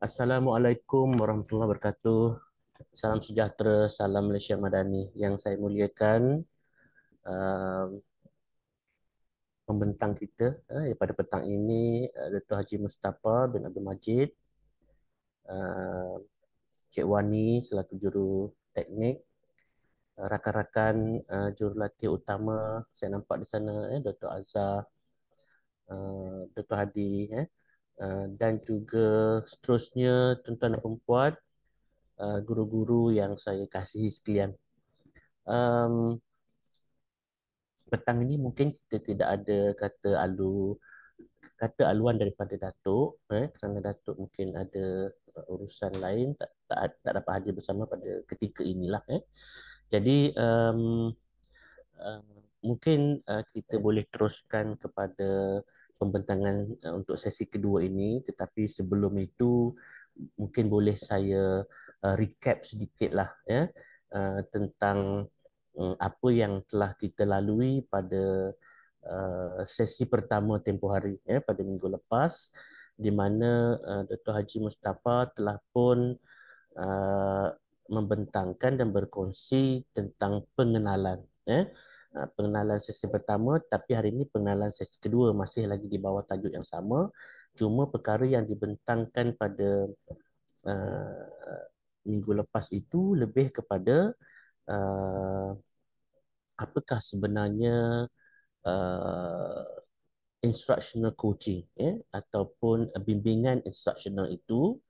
Assalamualaikum warahmatullahi wabarakatuh. Salam sejahtera, salam Malaysia Madani. Yang saya muliakan, uh, pembentang kita pada petang ini, Dato' Haji Mustafa bin Abdul Majid, uh, Cik Wani selaku juru teknik, rakan-rakan jurulatih utama saya nampak di sana, Dato' Azhar, Dato' Hadi, dan juga seterusnya tuan-tuan dan puan-puan, guru-guru yang saya kasihi sekalian. Um, Petang ini mungkin kita tidak ada kata aluan daripada Datuk, kerana Datuk mungkin ada urusan lain, tak dapat hadir bersama pada ketika inilah. Jadi uh, mungkin kita boleh teruskan kepada pembentangan untuk sesi kedua ini, tetapi sebelum itu mungkin boleh saya recap sedikit lah tentang apa yang telah kita lalui pada sesi pertama tempoh hari pada minggu lepas, di mana Dr. Haji Mustafa telah pun uh, membentangkan dan berkongsi tentang pengenalan. Pengenalan sesi pertama, tapi hari ini pengenalan sesi kedua masih lagi di bawah tajuk yang sama. Cuma perkara yang dibentangkan pada uh, minggu lepas itu lebih kepada uh, apakah sebenarnya uh, instructional coaching ataupun bimbingan instructional itu,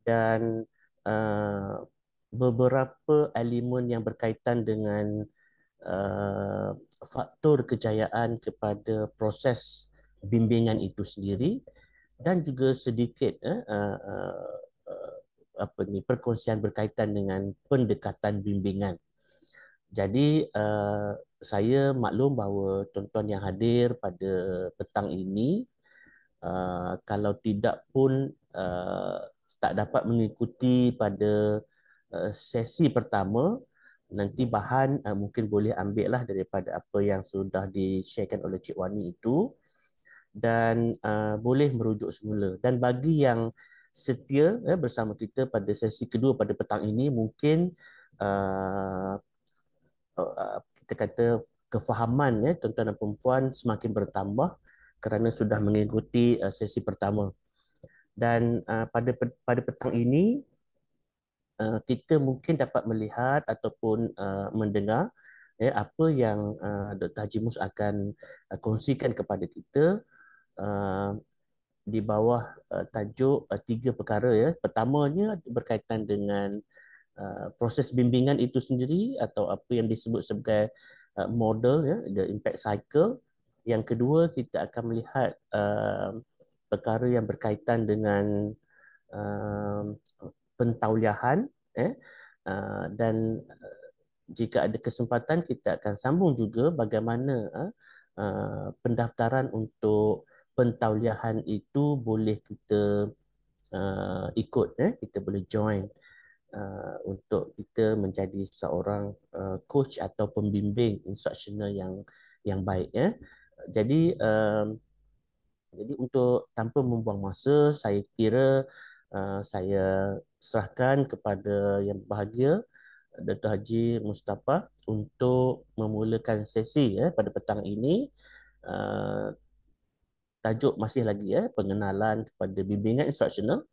dan uh, beberapa elemen yang berkaitan dengan uh, faktor kejayaan kepada proses bimbingan itu sendiri, dan juga sedikit apa ni, perkongsian berkaitan dengan pendekatan bimbingan. Jadi saya maklum bahawa tuan-tuan yang hadir pada petang ini, kalau tidak pun tak dapat mengikuti pada sesi pertama, nanti bahan mungkin boleh ambil lah daripada apa yang sudah di-sharekan oleh Cik Wani itu, dan boleh merujuk semula. Dan bagi yang setia bersama kita pada sesi kedua pada petang ini, mungkin uh, kita kata kefahaman tuan-tuan dan perempuan semakin bertambah kerana sudah mengikuti sesi pertama. Dan pada petang ini kita mungkin dapat melihat ataupun mendengar apa yang Dr. Haji Mus akan kongsikan kepada kita uh, di bawah tajuk tiga perkara. Pertamanya berkaitan dengan proses bimbingan itu sendiri atau apa yang disebut sebagai model, the impact cycle. Yang kedua, kita akan melihat perkara yang berkaitan dengan uh, pentauliahan, dan jika ada kesempatan kita akan sambung juga bagaimana pendaftaran untuk pentauliahan itu boleh kita ikut, kita boleh join untuk kita menjadi seorang coach atau pembimbing instructional yang baik. Jadi jadi untuk tanpa membuang masa, saya kira saya serahkan kepada yang berbahagia Dato' Haji Mustafa untuk memulakan sesi pada petang ini. Uh, Tajuk masih lagi pengenalan kepada bimbingan instructional,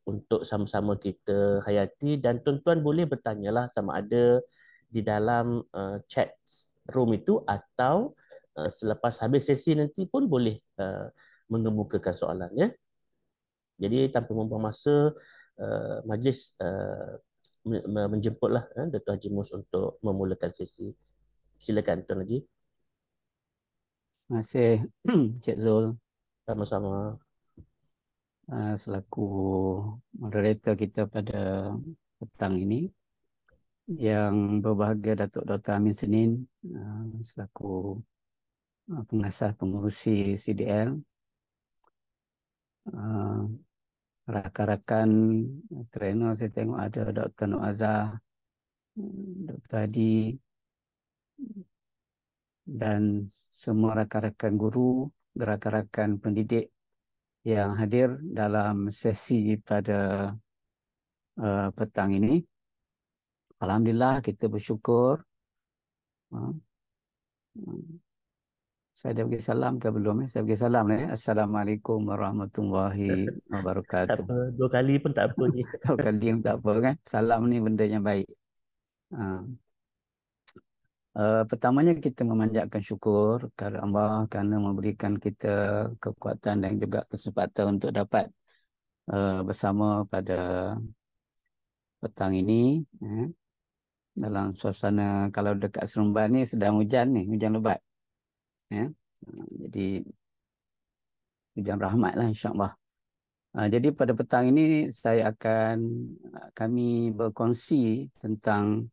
untuk sama-sama kita hayati, dan tuan-tuan boleh bertanyalah sama ada di dalam chat room itu atau selepas habis sesi nanti pun boleh mengemukakan soalan. Jadi tanpa membuang masa, majlis menjemputlah Dato' Haji Mus untuk memulakan sesi. Silakan Tuan Haji. Terima kasih Cik Zul, Sama-sama. selaku moderator kita pada petang ini. Yang berbahagia Datuk Dr. Amin Senin selaku pengasas pengurusi CDL, rakan-rakan trainer saya tengok ada Dr. Nur Azhar, Dr. Hadi, dan semua rakan-rakan guru, rakan-rakan pendidik yang hadir dalam sesi pada petang ini. Alhamdulillah, kita bersyukur. Uh, Saya dah bagi salam ke belum? Saya bagi salam lah. Assalamualaikum warahmatullahi Tak wabarakatuh. apa, 2 kali pun tak apa ni. Kau kali yang tak apa kan? Salam ni benda yang baik. Uh, Pertamanya kita memanjatkan syukur kepada Allah kerana memberikan kita kekuatan dan juga kesempatan untuk dapat bersama pada petang ini. Dalam suasana, kalau dekat Seremban ni sedang hujan ni, hujan lebat. Jadi hujan rahmat lah, insyaAllah. Jadi pada petang ini kami berkongsi tentang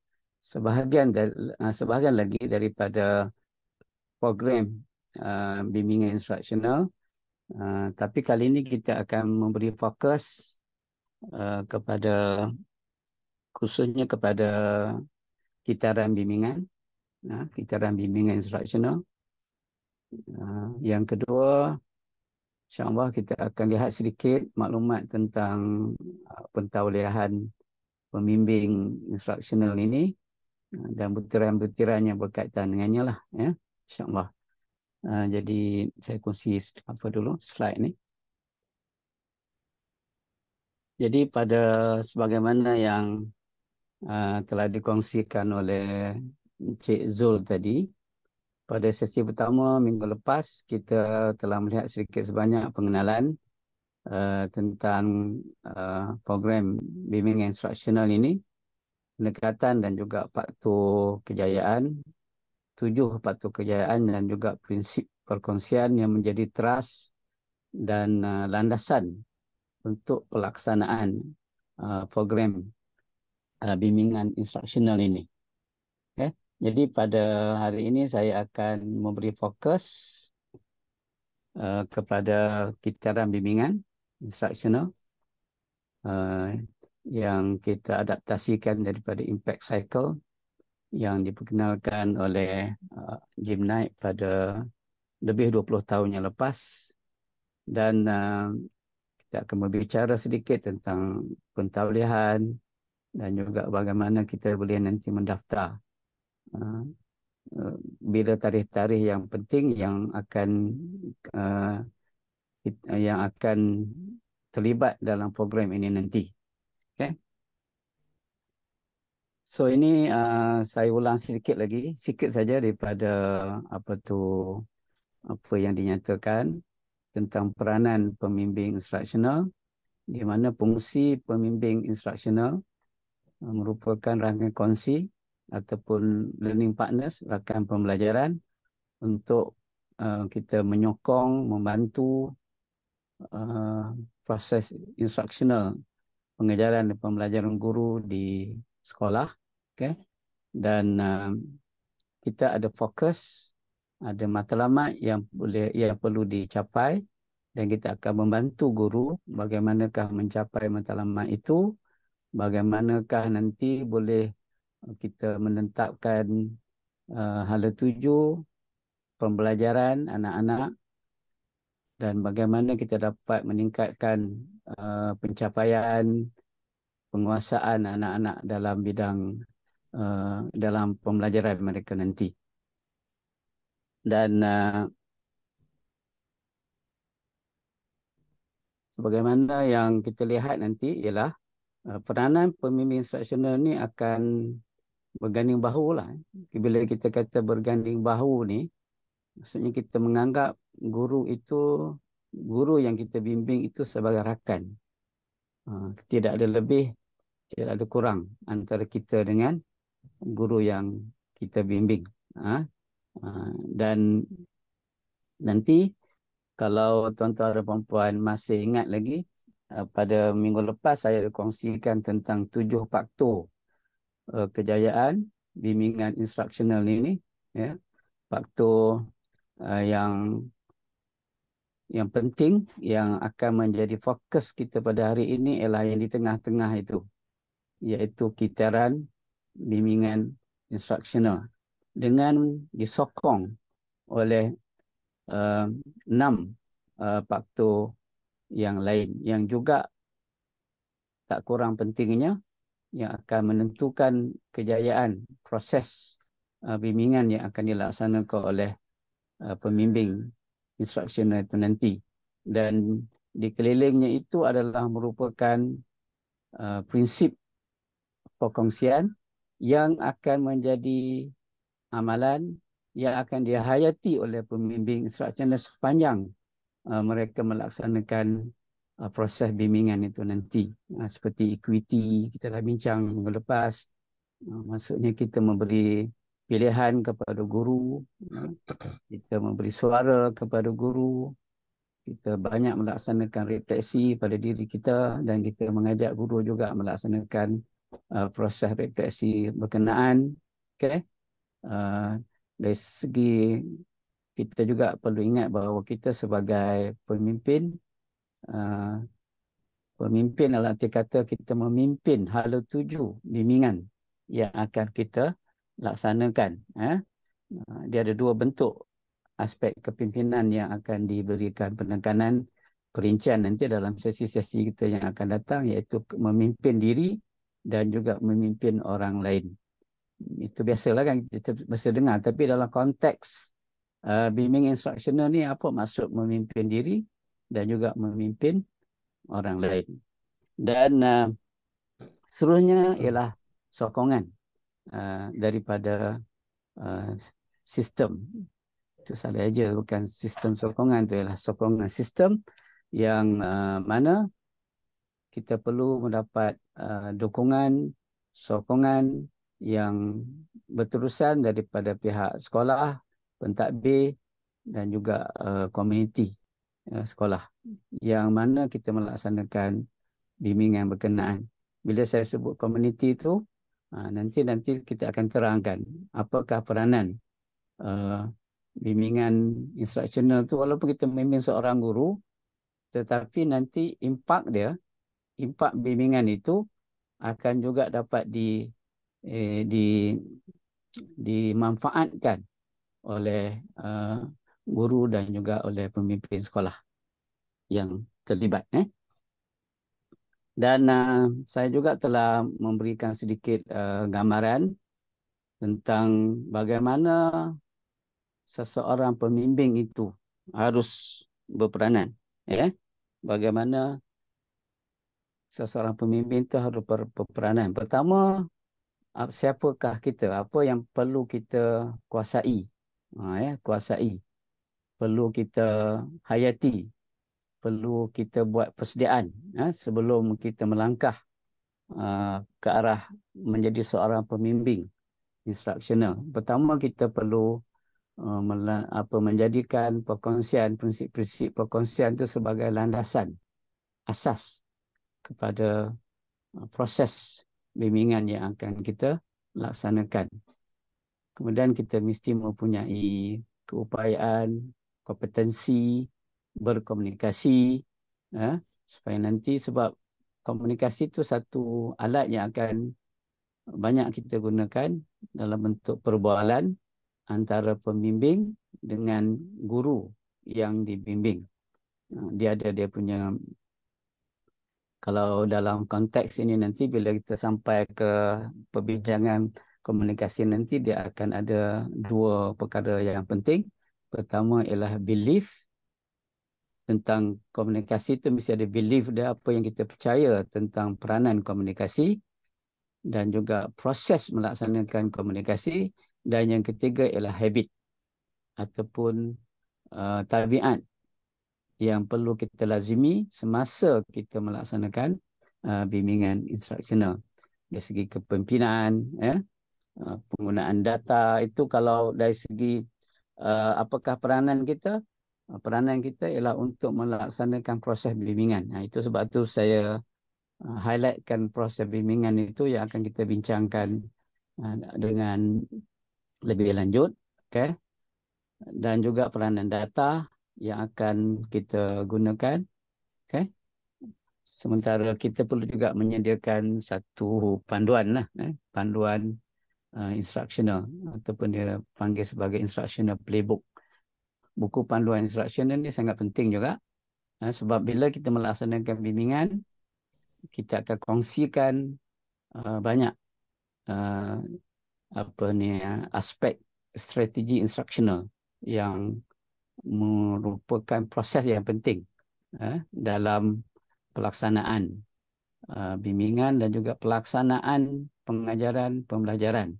sebahagian lagi daripada program bimbingan instruksional. Tapi kali ini kita akan memberi fokus kepada khususnya kepada kitaran bimbingan, kitaran bimbingan instruksional. Yang kedua, InsyaAllah kita akan lihat sedikit maklumat tentang pentauliahan pembimbing instruksional ini dan butiran-butiran yang berkaitan dengannya lah, ya, InsyaAllah. Jadi saya kongsi apa dulu slide ni. Jadi pada sebagaimana yang telah dikongsikan oleh Encik Zul tadi, pada sesi pertama minggu lepas kita telah melihat sedikit sebanyak pengenalan tentang program bimbingan instruksional ini, pendekatan dan juga faktor kejayaan, 7 faktor kejayaan dan juga prinsip perkongsian yang menjadi teras dan landasan untuk pelaksanaan program bimbingan instruksional ini. Okay. Jadi pada hari ini saya akan memberi fokus kepada kitaran bimbingan instruksional yang kita adaptasikan daripada impact cycle yang diperkenalkan oleh Jim Knight pada lebih 20 tahun yang lepas, dan kita akan berbicara sedikit tentang pentauliahan dan juga bagaimana kita boleh nanti mendaftar bila tarikh-tarikh yang penting yang akan terlibat dalam program ini nanti. Okay. So ini saya ulang sedikit lagi, sikit saja daripada apa yang dinyatakan tentang peranan pembimbing instruksional, di mana fungsi pembimbing instruksional merupakan rakan kongsi ataupun learning partners, rakan pembelajaran untuk kita menyokong, membantu proses instruksional pengajaran dan pembelajaran guru di sekolah. Okay. Dan kita ada fokus, ada matlamat yang perlu dicapai, dan kita akan membantu guru bagaimanakah mencapai matlamat itu, bagaimanakah nanti boleh kita menetapkan hala tuju pembelajaran anak-anak, dan bagaimana kita dapat meningkatkan pencapaian penguasaan anak-anak dalam bidang dalam pembelajaran mereka nanti. Dan sebagaimana yang kita lihat nanti ialah peranan pembimbing instruksional ni akan berganding bahu lah. Bila kita kata berganding bahu ni, maksudnya kita menganggap guru yang kita bimbing itu sebagai rakan. Tidak ada lebih, tidak ada kurang antara kita dengan guru yang kita bimbing. Dan nanti kalau tuan-tuan dan puan-puan masih ingat lagi, pada minggu lepas saya kongsikan tentang 7 faktor kejayaan bimbingan instruksional ini, ya. Faktor yang penting yang akan menjadi fokus kita pada hari ini ialah yang di tengah-tengah itu, iaitu kitaran bimbingan instruksional dengan disokong oleh 6 faktor yang lain, yang juga tak kurang pentingnya yang akan menentukan kejayaan proses bimbingan yang akan dilaksanakan oleh pembimbing instruksional itu nanti. Dan di kelilingnya itu adalah merupakan prinsip perkongsian yang akan menjadi amalan yang akan dihayati oleh pembimbing instruksional sepanjang mereka melaksanakan proses bimbingan itu nanti. Seperti equity, kita dah bincang minggu lepas. Maksudnya kita memberi pilihan kepada guru, kita memberi suara kepada guru, kita banyak melaksanakan refleksi pada diri kita dan kita mengajak guru juga melaksanakan proses refleksi berkenaan. Okay? Dari segi kita juga perlu ingat bahawa kita sebagai pemimpin, pemimpin adalah arti kata kita memimpin hala tuju bimbingan yang akan kita laksanakan. Dia ada dua bentuk aspek kepimpinan yang akan diberikan penekanan perincian nanti dalam sesi-sesi kita yang akan datang, iaitu memimpin diri dan juga memimpin orang lain. Itu biasalah kan kita mesti dengar, tapi dalam konteks bimbing instruksional ni apa maksud memimpin diri dan juga memimpin orang lain. Dan seterusnya ialah sokongan daripada sistem. Itu salah aja, bukan sistem sokongan, itu ialah sokongan sistem yang mana kita perlu mendapat dukungan, sokongan yang berterusan daripada pihak sekolah, pentadbir dan juga komuniti sekolah yang mana kita melaksanakan bimbingan berkenaan. Bila saya sebut komuniti itu, nanti kita akan terangkan apakah peranan bimbingan instruksional tu, walaupun kita membimbing seorang guru, tetapi nanti impak bimbingan itu akan juga dapat dimanfaatkan oleh guru dan juga oleh pemimpin sekolah yang terlibat. Dan saya juga telah memberikan sedikit gambaran tentang bagaimana seseorang pembimbing itu harus berperanan. Bagaimana seseorang pembimbing itu harus berperanan. Pertama, siapakah kita? Apa yang perlu kita kuasai? Kuasai. Perlu kita hayati. Perlu kita buat persediaan sebelum kita melangkah ke arah menjadi seorang pembimbing instruksional. Pertama, kita perlu menjadikan perkongsian, prinsip-prinsip perkongsian itu sebagai landasan asas kepada proses bimbingan yang akan kita laksanakan. Kemudian kita mesti mempunyai keupayaan, kompetensi, berkomunikasi, supaya nanti, sebab komunikasi itu satu alat yang akan banyak kita gunakan dalam bentuk perbualan antara pembimbing dengan guru yang dibimbing. Dia punya, kalau dalam konteks ini nanti bila kita sampai ke perbincangan komunikasi nanti, dia akan ada dua perkara yang penting. Pertama ialah belief. Tentang komunikasi itu mesti ada belief dia, apa yang kita percaya tentang peranan komunikasi, dan juga proses melaksanakan komunikasi. Dan yang ketiga ialah habit ataupun tabiat yang perlu kita lazimi semasa kita melaksanakan bimbingan instruksional. Dari segi kepimpinan, penggunaan data, itu kalau dari segi apakah peranan kita? Peranan kita ialah untuk melaksanakan proses bimbingan. Itu sebab tu saya highlightkan proses bimbingan itu yang akan kita bincangkan dengan lebih lanjut. Okay? Dan juga peranan data yang akan kita gunakan. Okay? Sementara kita perlu juga menyediakan satu panduan panduan instruksional, ataupun dia panggil sebagai instructional playbook. Buku panduan instruksional ni sangat penting juga Sebab bila kita melaksanakan bimbingan, kita akan kongsikan banyak uh, aspek strategi instructional yang merupakan proses yang penting dalam pelaksanaan bimbingan dan juga pelaksanaan pengajaran pembelajaran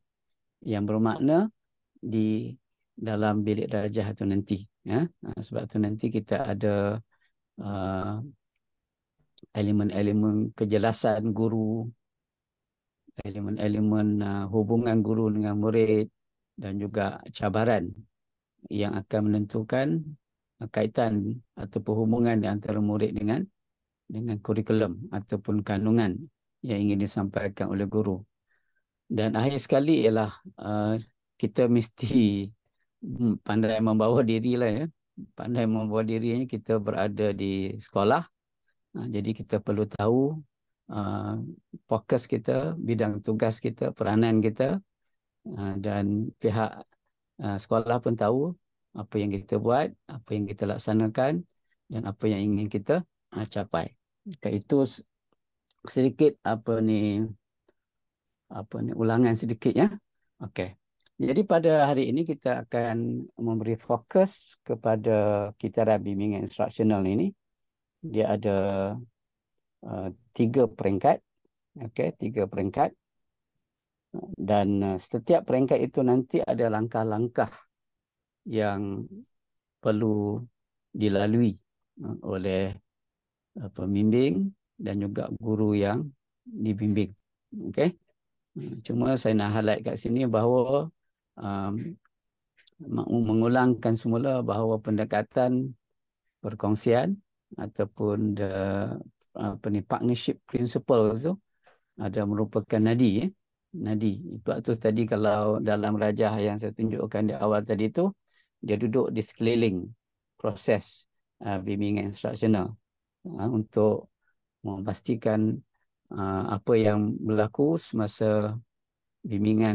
yang bermakna di dalam bilik darjah itu nanti. Sebab itu nanti kita ada elemen-elemen kejelasan guru, elemen-elemen hubungan guru dengan murid dan juga cabaran yang akan menentukan kaitan ataupun hubungan di antara murid dengan kurikulum ataupun kandungan yang ingin disampaikan oleh guru. Dan akhir sekali ialah kita mesti pandai membawa diri lah ya. Pandai membawa dirinya kita berada di sekolah. Jadi kita perlu tahu fokus kita, bidang tugas kita, peranan kita, dan pihak sekolah pun tahu apa yang kita buat, apa yang kita laksanakan dan apa yang ingin kita capai. Itu sedikit ulangan sedikit ya. Okey. Jadi pada hari ini kita akan memberi fokus kepada kitaran bimbingan instruksional ini. Dia ada 3 peringkat. Okey, 3 peringkat. Dan setiap peringkat itu nanti ada langkah-langkah yang perlu dilalui oleh pembimbing dan juga guru yang dibimbing. Okey. Cuma saya nak highlight kat sini bahawa mengulangkan semula bahawa pendekatan perkongsian ataupun partnership principle tu ada merupakan nadi. Nadi. Sebab tu tadi kalau dalam rajah yang saya tunjukkan di awal tadi tu, dia duduk di sekeliling proses bimbingan instruksional untuk memastikan apa yang berlaku semasa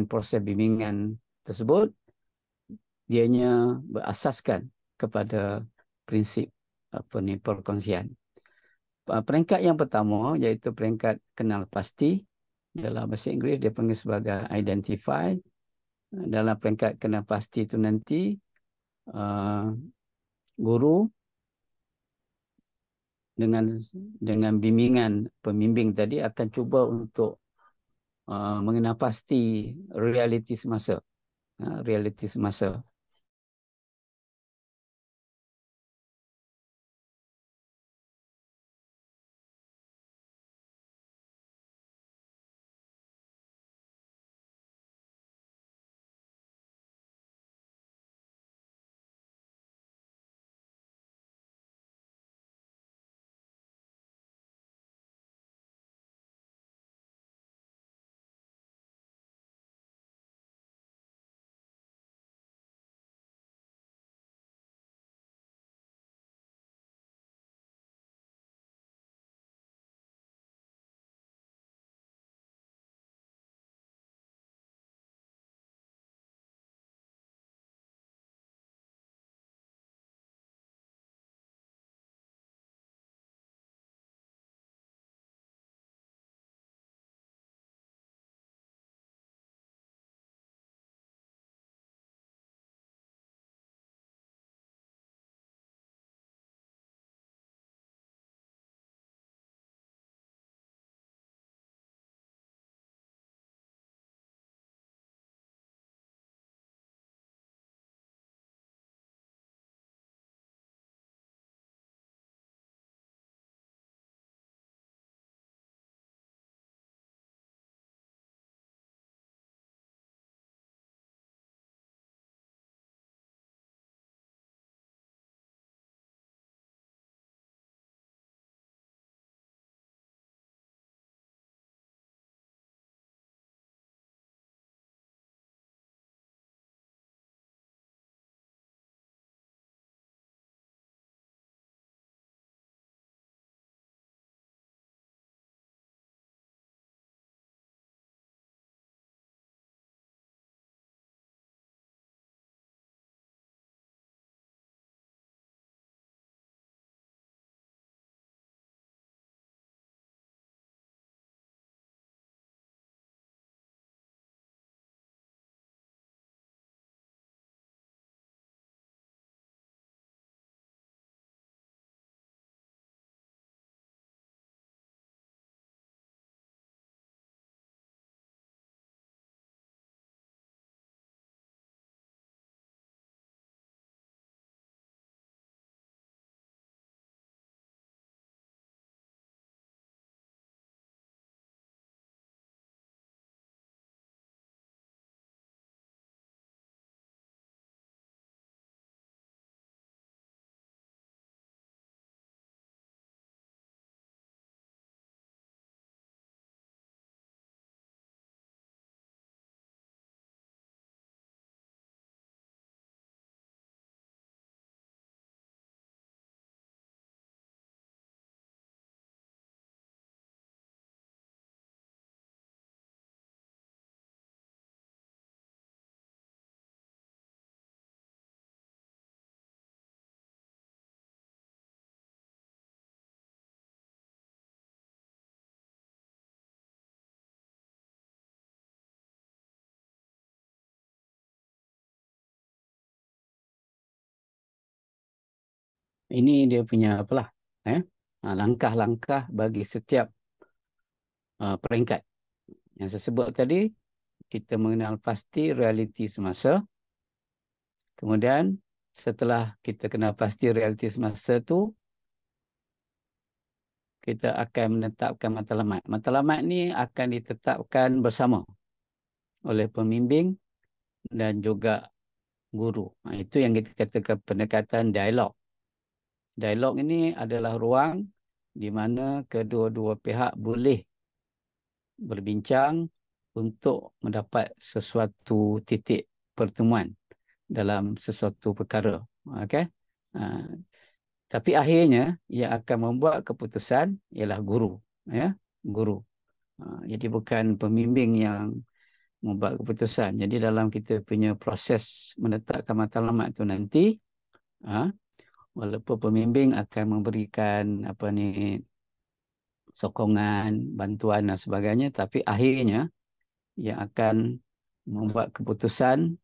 proses bimbingan tersebut, dianya berasaskan kepada prinsip perkongsian. Peringkat yang pertama iaitu peringkat kenal pasti. Dalam bahasa Inggeris dia panggil sebagai identify. Dalam peringkat kenal pasti itu nanti guru dengan bimbingan pembimbing tadi akan cuba untuk mengenal pasti realiti semasa. Realiti semasa. Ini dia punya apalah, langkah-langkah bagi setiap peringkat. Yang saya sebut tadi, kita mengenal pasti realiti semasa. Kemudian setelah kita kenal pasti realiti semasa tu, kita akan menetapkan matlamat. Matlamat ni akan ditetapkan bersama oleh pembimbing dan juga guru. Itu yang kita katakan pendekatan dialog. Dialog ini adalah ruang di mana kedua-dua pihak boleh berbincang untuk mendapat sesuatu titik pertemuan dalam sesuatu perkara. Okey. Uh, tapi akhirnya yang akan membuat keputusan ialah guru, ya, guru. Jadi bukan pembimbing yang membuat keputusan. Jadi dalam kita punya proses menetapkan matlamat itu nanti, walaupun pembimbing akan memberikan apa ni sokongan, bantuan dan sebagainya, tapi akhirnya yang akan membuat keputusan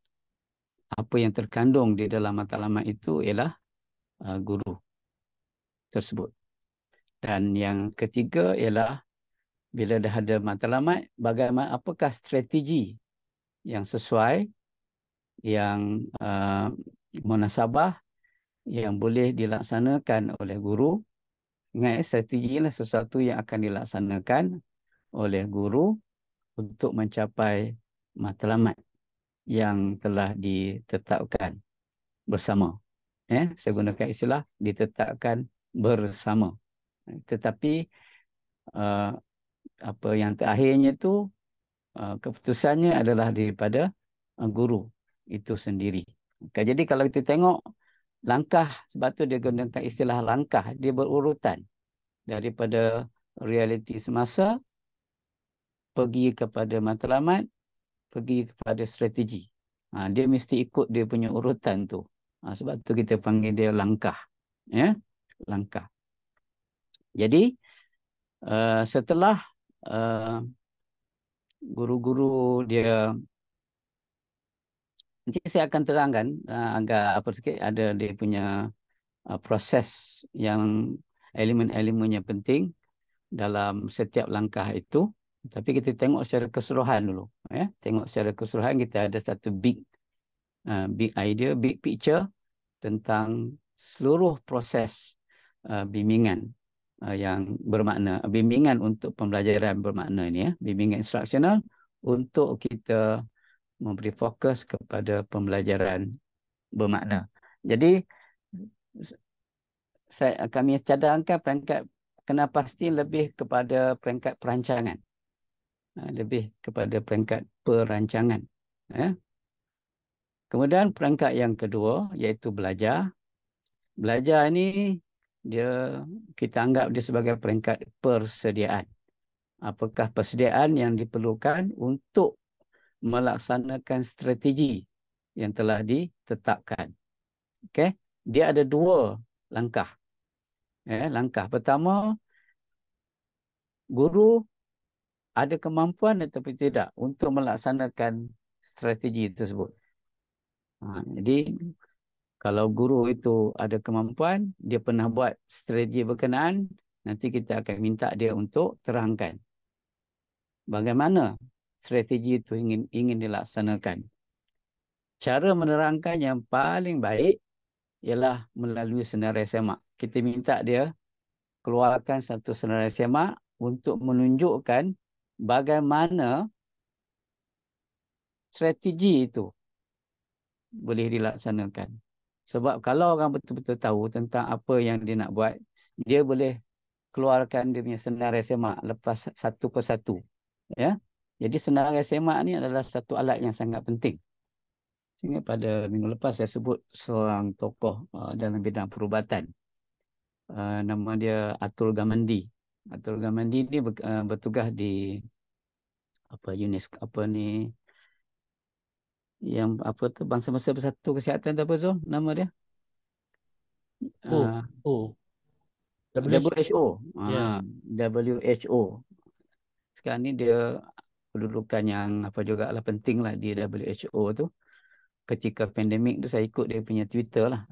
apa yang terkandung di dalam matlamat itu ialah guru tersebut. Dan yang ketiga ialah bila dah ada matlamat, bagaimana apakah strategi yang sesuai, yang munasabah, yang boleh dilaksanakan oleh guru. Ingat, strategi adalah sesuatu yang akan dilaksanakan oleh guru untuk mencapai matlamat yang telah ditetapkan bersama. Saya gunakan istilah ditetapkan bersama. Tetapi apa yang terakhirnya itu keputusannya adalah daripada guru itu sendiri. Jadi kalau kita tengok langkah, sebab tu dia gunakan istilah langkah, dia berurutan daripada realiti semasa pergi kepada matlamat, pergi kepada strategi. Dia mesti ikut dia punya urutan tu. Sebab tu kita panggil dia langkah. Ya, langkah. Jadi setelah guru-guru dia, nanti saya akan terangkan agak apa sikit, ada dia punya proses yang elemen-elemennya penting dalam setiap langkah itu. Tapi kita tengok secara keseluruhan dulu. Tengok secara keseluruhan, kita ada satu big idea, big picture tentang seluruh proses bimbingan yang bermakna, bimbingan untuk pembelajaran bermakna ini, bimbingan instruksional untuk kita memberi fokus kepada pembelajaran bermakna. Jadi kami cadangkan peringkat kena pasti lebih kepada peringkat perancangan, lebih kepada peringkat perancangan. Kemudian peringkat yang kedua iaitu belajar. Belajar ini kita anggap dia sebagai peringkat persediaan. Apakah persediaan yang diperlukan untuk melaksanakan strategi yang telah ditetapkan. Okey, dia ada dua langkah. Langkah pertama, guru ada kemampuan tetapi tidak untuk melaksanakan strategi tersebut. Jadi kalau guru itu ada kemampuan, dia pernah buat strategi berkenaan, nanti kita akan minta dia untuk terangkan bagaimana strategi itu ingin dilaksanakan. Cara menerangkan yang paling baik ialah melalui senarai semak. Kita minta dia keluarkan satu senarai semak untuk menunjukkan bagaimana strategi itu boleh dilaksanakan. Sebab kalau orang betul-betul tahu tentang apa yang dia nak buat, dia boleh keluarkan dia punya senarai semak lepas satu persatu. Jadi senarai semak ni adalah satu alat yang sangat penting. Ingat pada minggu lepas saya sebut seorang tokoh dalam bidang perubatan. Nama dia Atul Gamandi. Atul Gamandi ni bertugas di UNESCO, yang Bangsa-Bangsa Bersatu Kesihatan tu, apa tu nama dia? Oh, WHO. Ya. WHO. Sekarang ni dia kedudukan yang juga lah penting lah di WHO tu. ketika pandemik tu saya ikut dia punya Twitter lah.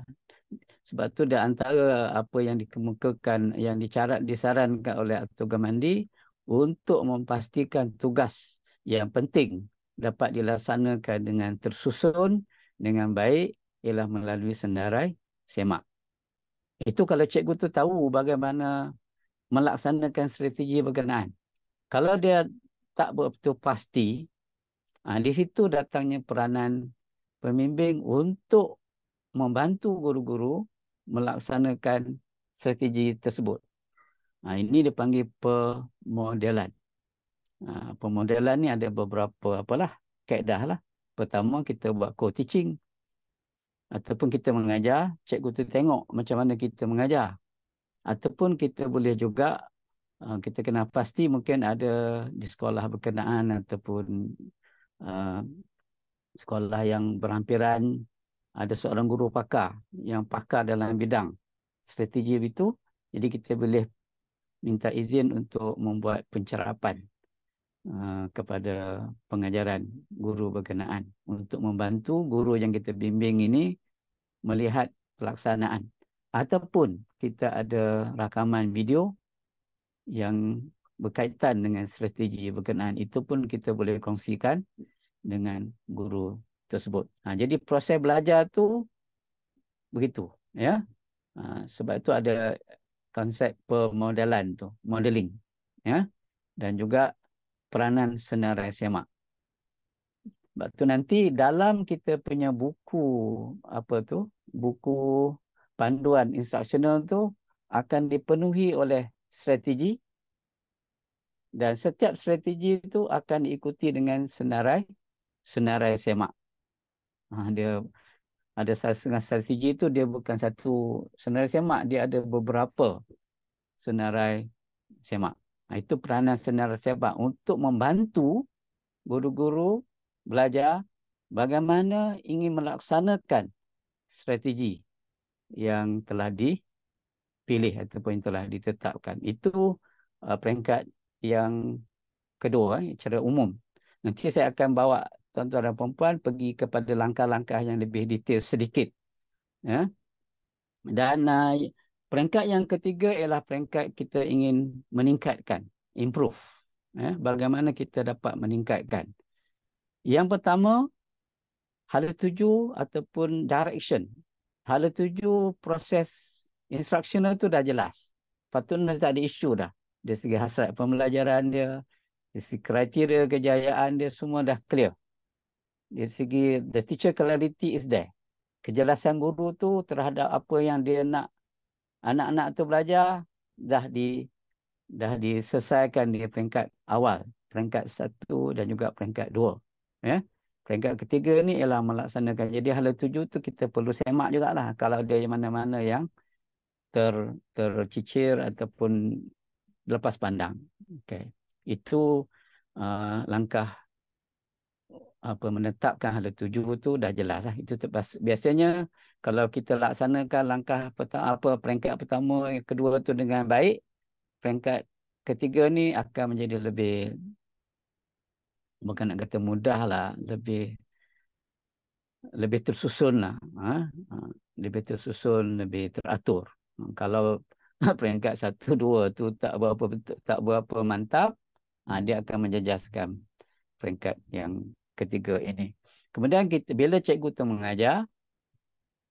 Sebab tu di antara apa yang dikemukakan, yang disarankan oleh Atul Gamandi untuk memastikan tugas yang penting dapat dilaksanakan dengan tersusun dengan baik ialah melalui senarai semak. Itu kalau cikgu tu tahu bagaimana melaksanakan strategi berkenaan. Kalau dia tak betul pasti, di situ datangnya peranan pembimbing untuk membantu guru-guru melaksanakan strategi tersebut. Ini dipanggil pemodelan. Pemodelan ni ada beberapa kaedah lah. Pertama, kita buat co-teaching. Ataupun kita mengajar, cikgu tu tengok macam mana kita mengajar. Ataupun kita boleh juga, kita kena pasti mungkin ada di sekolah berkenaan ataupun sekolah yang berhampiran, ada seorang guru pakar yang pakar dalam bidang strategi itu. Jadi kita boleh minta izin untuk membuat pencerapan kepada pengajaran guru berkenaan untuk membantu guru yang kita bimbing ini melihat pelaksanaan. Ataupun kita ada rakaman video yang berkaitan dengan strategi berkenaan, itu pun kita boleh kongsikan dengan guru tersebut. Jadi proses belajar tu begitu, ya. Sebab itu ada konsep pemodelan tu, modeling, ya, dan juga peranan senarai semak. Sebab tu nanti dalam kita punya buku buku panduan instruksional tu akan dipenuhi oleh strategi, dan setiap strategi itu akan diikuti dengan senarai semak. Dia ada setengah strategi itu dia bukan satu senarai semak, dia ada beberapa senarai semak. Itu peranan senarai semak untuk membantu guru-guru belajar bagaimana ingin melaksanakan strategi yang telah dipilih ataupun telah ditetapkan. Itu peringkat yang kedua, secara umum. Nanti saya akan bawa tuan-tuan dan puan-puan pergi kepada langkah-langkah yang lebih detail sedikit. Ya. Dan peringkat yang ketiga ialah peringkat kita ingin meningkatkan, improve. Ya. Bagaimana kita dapat meningkatkan. Yang pertama, hala tuju ataupun direction. Hala tuju proses instructional tu dah jelas. Patutnya tak ada isu dah. Dari segi hasrat pembelajaran dia, dari segi kriteria kejayaan dia, semua dah clear. Dari segi the teacher clarity is there. Kejelasan guru tu terhadap apa yang dia nak anak-anak tu belajar dah diselesaikan di peringkat awal. Peringkat 1 dan juga peringkat 2. Ya. Peringkat ketiga ni ialah melaksanakan. Jadi hala tuju tu kita perlu semak jugalah. Kalau ada mana-mana yang tercicir ataupun lepas pandang. Okay. Itu langkah menetapkan hala tuju tu dah jelas lah. Itu biasanya kalau kita laksanakan langkah peringkat pertama, yang kedua tu dengan baik, peringkat ketiga ni akan menjadi lebih, bukan nak kata mudah lah, lebih tersusun lah. Lebih tersusun, lebih teratur. Kalau peringkat 1, 2 tu tak berapa mantap, dia akan menjejaskan peringkat yang ketiga ini. Kemudian bila cikgu tu mengajar,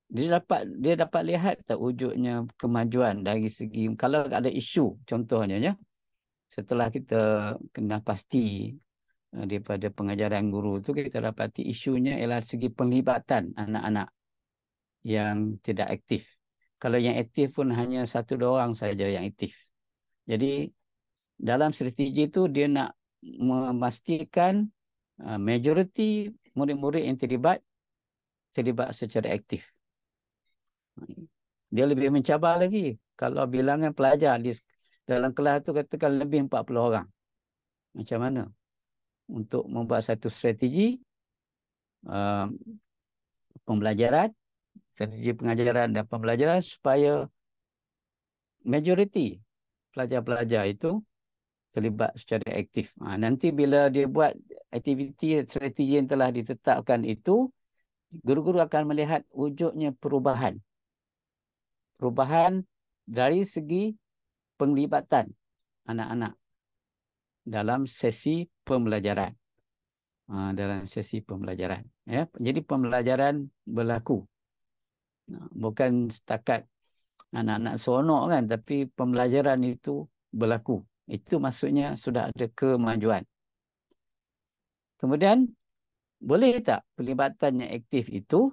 dia dapat lihat tak wujudnya kemajuan dari segi, kalau ada isu contohnya, ya, setelah kita kena pasti daripada pengajaran guru tu, kita dapati isunya ialah segi penglibatan anak-anak yang tidak aktif. Kalau yang aktif pun hanya 1-2 orang saja yang aktif. Jadi dalam strategi itu dia nak memastikan majoriti murid-murid yang terlibat secara aktif. Dia lebih mencabar lagi. Kalau bilangan pelajar dalam kelas itu katakan lebih 40 orang. Macam mana? Untuk membuat satu strategi pembelajaran, strategi pengajaran dan pembelajaran supaya majoriti pelajar-pelajar itu terlibat secara aktif. Nanti bila dia buat aktiviti strategi yang telah ditetapkan itu, Guru-guru akan melihat wujudnya perubahan. Perubahan dari segi penglibatan anak-anak dalam sesi pembelajaran. Dalam sesi pembelajaran. Ya. Jadi pembelajaran berlaku. Bukan setakat anak-anak seronok kan, tapi pembelajaran itu berlaku. Itu maksudnya sudah ada kemajuan. Kemudian, boleh tak pelibatan yang aktif itu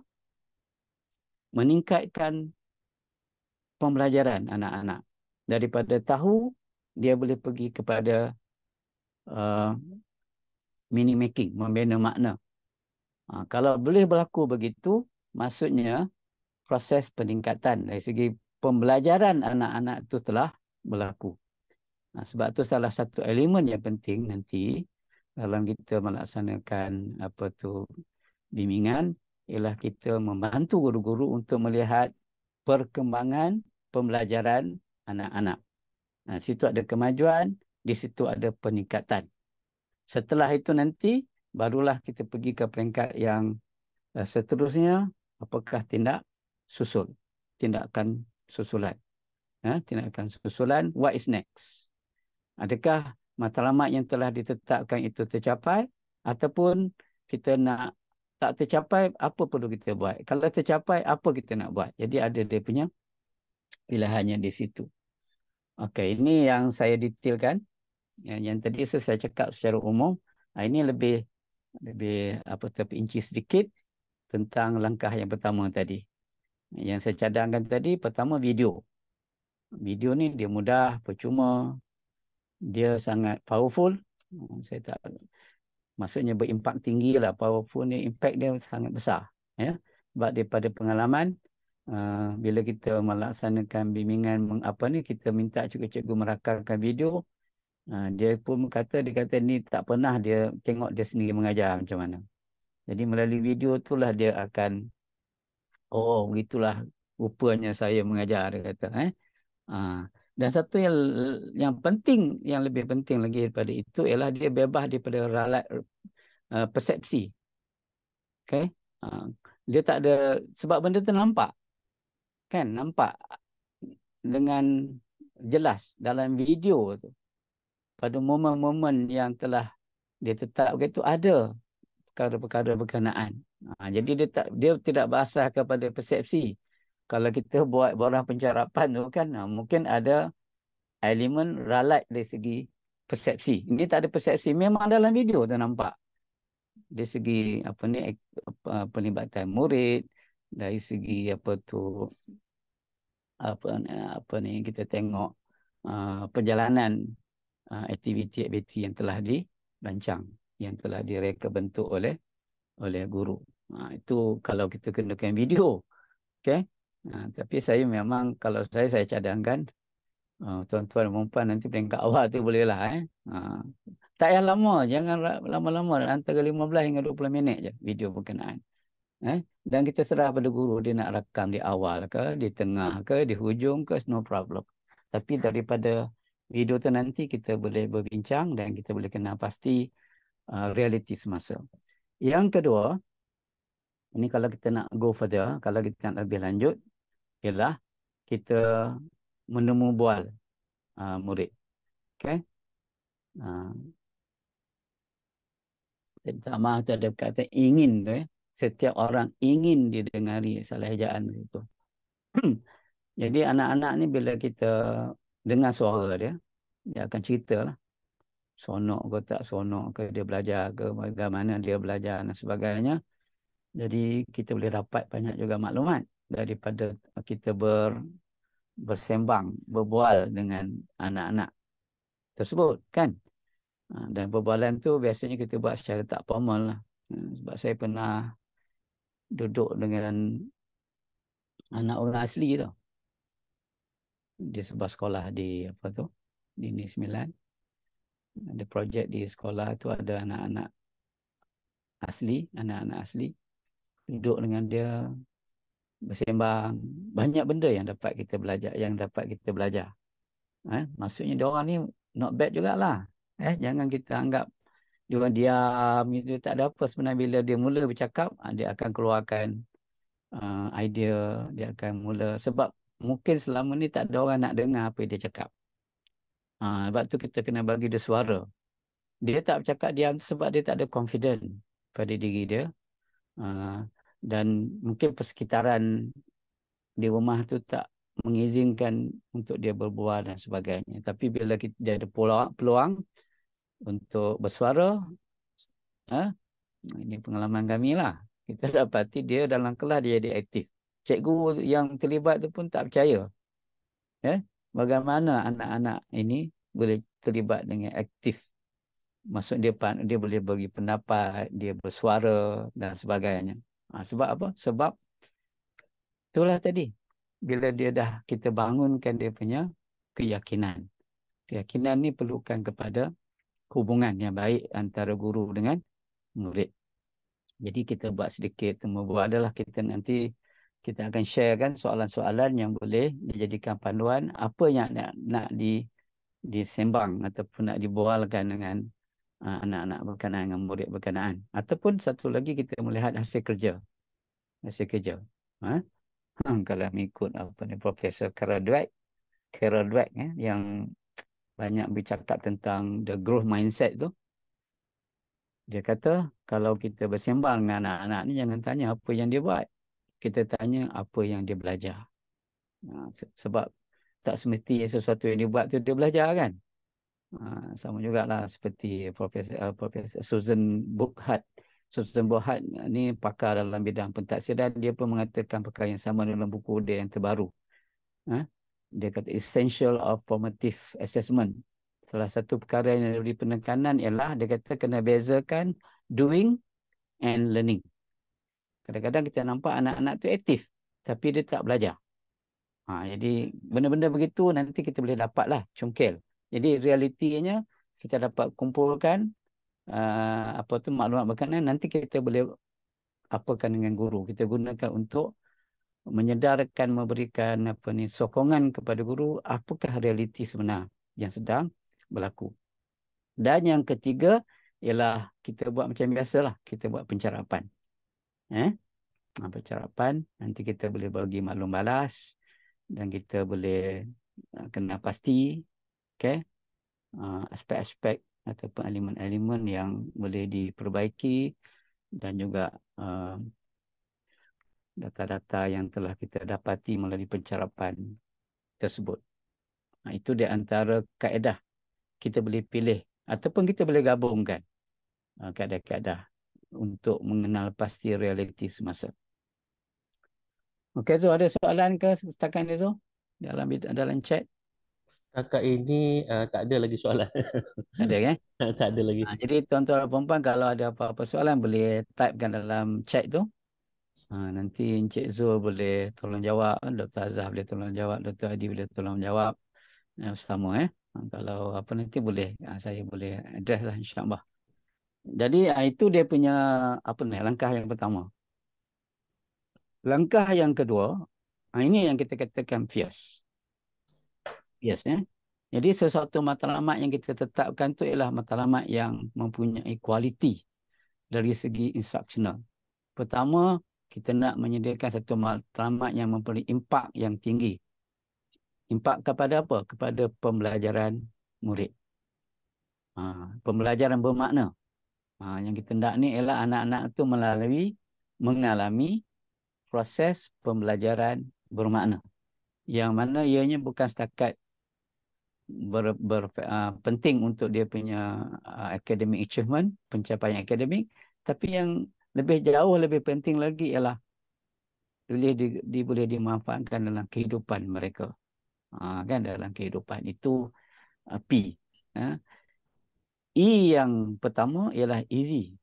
meningkatkan pembelajaran anak-anak? Daripada tahu, dia boleh pergi kepada meaning making, membina makna. Kalau boleh berlaku begitu, maksudnya proses peningkatan dari segi pembelajaran anak-anak itu telah berlaku. Sebab itu salah satu elemen yang penting nanti dalam kita melaksanakan bimbingan ialah kita membantu guru-guru untuk melihat perkembangan pembelajaran anak-anak. Di situ ada kemajuan, di situ ada peningkatan. Setelah itu nanti barulah kita pergi ke peringkat yang seterusnya, apakah tindak susul, tindakan susulan. Tindakan susulan, what is next? Adakah matlamat yang telah ditetapkan itu tercapai ataupun kita nak tak tercapai, apa perlu kita buat? Kalau tercapai, apa kita nak buat? Jadi ada dia punya pilihannya di situ. Okey, ini yang saya detailkan. Yang tadi saya cakap secara umum. Ini lebih terperinci sedikit tentang langkah yang pertama tadi. Yang saya cadangkan tadi, pertama video. Video ni dia mudah, percuma. Dia sangat powerful. Saya tak, maksudnya berimpak tinggi lah. Powerful ni, impact dia sangat besar. Ya. Sebab daripada pengalaman, bila kita melaksanakan bimbingan kita minta cikgu-cikgu merakamkan video, dia pun dia kata ni tak pernah dia tengok dia sendiri mengajar macam mana. Jadi melalui video itulah dia akan, oh begitulah rupanya saya mengajar, dia kata. Dan satu yang penting, yang lebih penting lagi daripada itu ialah dia bebas daripada ralat persepsi. Okay? Dia tak ada, sebab benda tu nampak. Kan? Nampak dengan jelas dalam video tu. Pada momen-momen yang telah dia tetapkan itu ada perkara-perkara berkenaan. Jadi dia tidak berasas kepada persepsi. Kalau kita buat borang pencarapan tu kan, mungkin ada elemen ralat dari segi persepsi. Ini tak ada persepsi. Memang dalam video tu nampak. Dari segi pelibatan murid, dari segi kita tengok perjalanan aktiviti-aktiviti yang telah dirancang, yang telah direka bentuk oleh guru. Itu kalau kita kenakan video. Okay? Tapi saya memang, kalau saya cadangkan, tuan-tuan dan puan nanti peringkat awal tu bolehlah. Tak payah lama, jangan lama-lama, antara 15 hingga 20 minit je video berkenaan. Dan kita serah pada guru, dia nak rakam di awal ke, di tengah ke, di hujung ke, no problem. Tapi daripada video tu nanti kita boleh berbincang dan kita boleh kenal pasti realiti semasa. Yang kedua, ini kalau kita nak go further, kalau kita nak lebih lanjut, ialah kita menemu bual murid. Okay? Saya minta maaf tu ada kata ingin tu. Setiap orang ingin didengari salah ejaan itu. Jadi anak-anak ni bila kita dengar suara dia akan cerita lah. Sonok ke tak sonok ke, dia belajar ke, bagaimana dia belajar dan sebagainya. Jadi kita boleh dapat banyak juga maklumat daripada kita bersembang, berbual dengan anak-anak tersebut kan. Dan perbualan tu biasanya kita buat secara tak formal lah. Sebab saya pernah duduk dengan anak orang asli tu. Di sebuah sekolah di di Negeri Sembilan. Ada projek di sekolah tu, ada anak-anak asli. Duduk dengan dia, bersembang. Banyak benda yang dapat kita belajar. Maksudnya dia orang ni not bad jugalah. Jangan kita anggap dia orang diam itu tak ada apa. Sebenarnya bila dia mula bercakap, dia akan keluarkan idea, dia akan mula, sebab mungkin selama ni tak ada orang nak dengar apa yang dia cakap. Sebab tu kita kena bagi dia suara. Dia tak bercakap diam sebab dia tak ada confident pada diri dia. Dan mungkin persekitaran di rumah tu tak mengizinkan untuk dia berbual dan sebagainya. Tapi bila dia ada peluang untuk bersuara, ini pengalaman kami lah. Kita dapati dia dalam kelas dia jadi aktif. Cikgu yang terlibat tu pun tak percaya. Bagaimana anak-anak ini boleh terlibat dengan aktif. Maksud dia boleh bagi pendapat, dia bersuara dan sebagainya. Sebab apa? Sebab itulah tadi. Bila kita bangunkan dia punya keyakinan. Keyakinan ni perlukan kepada hubungan yang baik antara guru dengan murid. Jadi kita buat sedikit buat adalah kita nanti kita akan sharekan soalan-soalan yang boleh dijadikan panduan apa yang nak disembang ataupun nak dibualkan dengan anak-anak berkenaan dengan murid berkenaan. Ataupun satu lagi kita melihat hasil kerja. Hasil kerja. Kalau mengikut apa ni Profesor Carol Dweck yang banyak bercakap tentang the growth mindset tu. Dia kata kalau kita bersembang dengan anak-anak ni jangan tanya apa yang dia buat. Kita tanya apa yang dia belajar. Sebab tak semesti sesuatu yang dia buat tu dia belajar kan. Sama jugalah seperti Profesor Susan Burkhardt. Susan Burkhardt ni pakar dalam bidang pentaksiran. Dia pun mengatakan perkara yang sama dalam buku dia yang terbaru. Dia kata essential of formative assessment. Salah satu perkara yang diberi penekanan ialah dia kata kena bezakan doing and learning. Kadang-kadang kita nampak anak-anak tu aktif tapi dia tak belajar. Jadi benda-benda begitu nanti kita boleh dapatlah congkel. Jadi realitinya kita dapat kumpulkan maklumat berkenaan, nanti kita boleh apakan dengan guru. Kita gunakan untuk menyedarkan, memberikan sokongan kepada guru apakah realiti sebenar yang sedang berlaku. Dan yang ketiga ialah kita buat macam biasalah, kita buat pencerapan. Pencerapan nanti kita boleh bagi maklum balas dan kita boleh kena pasti aspek-aspek ataupun elemen-elemen yang boleh diperbaiki dan juga data-data yang telah kita dapati melalui pencerapan tersebut. Itu di antara kaedah kita boleh pilih ataupun kita boleh gabungkan kaedah-kaedah untuk mengenal pasti realiti semasa. Okey, Zul, ada soalan ke setakat ni, Zul? Dalam chat? Setakat ini tak ada lagi soalan. Tak ada, kan? Tak ada lagi. Jadi tuan-tuan dan puan-puan kalau ada apa-apa soalan boleh typekan dalam chat tu. Nanti Encik Zul boleh tolong jawab, Dr. Azhar boleh tolong jawab, Dr. Adi boleh tolong jawab. Sama kalau apa nanti boleh saya boleh address lah insya-Allah. Jadi itu dia punya langkah yang pertama. Langkah yang kedua, ini yang kita katakan fierce. Fierce Jadi sesuatu matlamat yang kita tetapkan tu ialah matlamat yang mempunyai kualiti dari segi instructional. Pertama, kita nak menyediakan satu matlamat yang mempunyai impak yang tinggi. Impak kepada apa? Kepada pembelajaran murid. Pembelajaran bermakna. Yang kita nak ni ialah anak-anak tu mengalami proses pembelajaran bermakna. Yang mana ianya bukan setakat penting untuk dia punya academic achievement, pencapaian akademik, tapi yang lebih jauh, lebih penting lagi ialah boleh dimanfaatkan dalam kehidupan mereka. Dalam kehidupan itu P. E yang pertama ialah easy.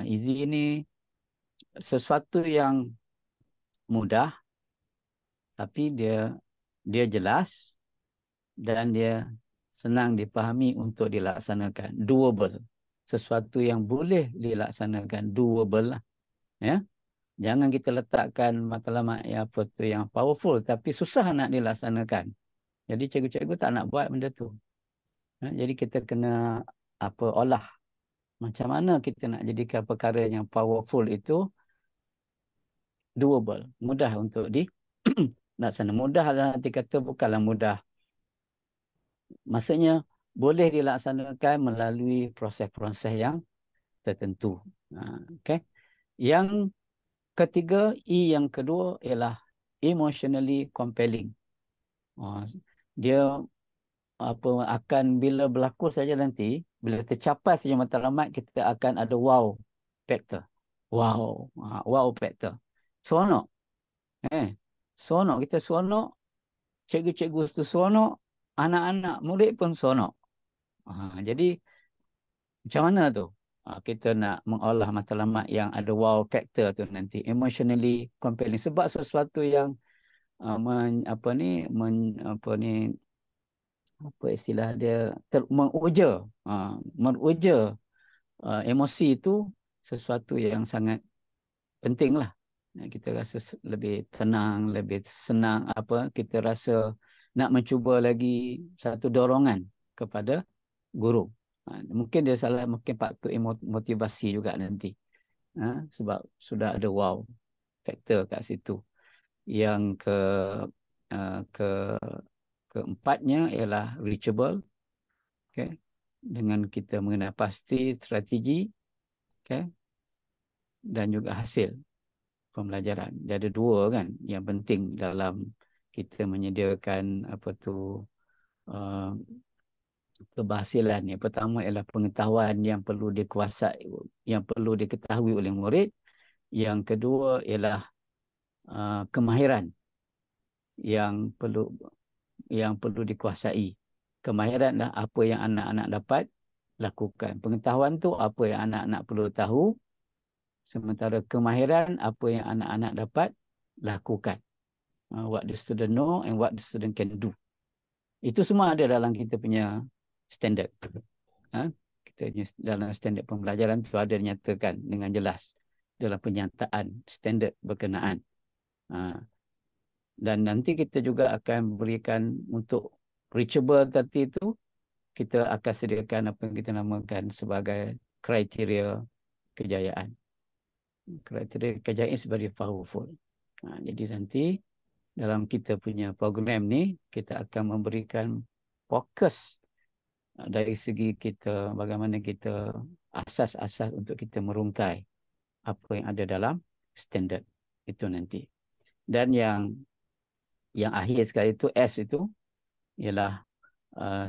Easy ni sesuatu yang mudah tapi dia jelas dan dia senang dipahami untuk dilaksanakan. Doable. Sesuatu yang boleh dilaksanakan. Doable lah. Jangan kita letakkan matlamat yang powerful tapi susah nak dilaksanakan. Jadi cikgu-cikgu tak nak buat benda tu. Jadi kita kena olah Macam mana kita nak jadikan perkara yang powerful itu doable, mudah untuk dilaksanakan. Mudah lah nanti kata bukanlah mudah. Maksudnya boleh dilaksanakan melalui proses-proses yang tertentu. Okay. Yang ketiga, yang kedua ialah emotionally compelling. Dia akan bila berlaku saja nanti, bila tercapai saja matlamat, kita akan ada wow factor. Wow, wow factor. Seronok. Seronok, kita seronok, cikgu-cikgu tu seronok, anak-anak murid pun seronok. Jadi macam mana tu? Kita nak mengolah matlamat yang ada wow factor tu nanti, emotionally compelling, sebab sesuatu yang apa istilah dia, menguja emosi itu sesuatu yang sangat penting lah. Kita rasa lebih tenang, lebih senang, kita rasa nak mencuba lagi, satu dorongan kepada guru. Mungkin dia salah, mungkin patut motivasi juga nanti. Sebab sudah ada wow factor kat situ. Yang keempatnya ialah reachable. Okay. Dengan kita mengenal pasti strategi, okay, dan juga hasil pembelajaran. Dia ada dua kan yang penting dalam kita menyediakan keberhasilan. Yang pertama ialah pengetahuan yang perlu dikuasai, yang perlu diketahui oleh murid. Yang kedua ialah kemahiran yang perlu dikuasai. Kemahiran adalah apa yang anak-anak dapat lakukan. Pengetahuan tu apa yang anak-anak perlu tahu. Sementara kemahiran apa yang anak-anak dapat lakukan. What the student know and what the student can do. Itu semua ada dalam kita punya standard. Kita punya dalam standard pembelajaran itu ada dinyatakan dengan jelas dalam penyataan standard berkenaan. Dan nanti kita juga akan berikan untuk reachable tadi itu, kita akan sediakan apa yang kita namakan sebagai kriteria kejayaan. Kriteria kejayaan sebagai powerful. Jadi nanti dalam kita punya program ni, kita akan memberikan fokus dari segi kita, bagaimana kita asas-asas untuk kita merungkai apa yang ada dalam standard itu nanti. Dan yang akhir sekali itu S itu ialah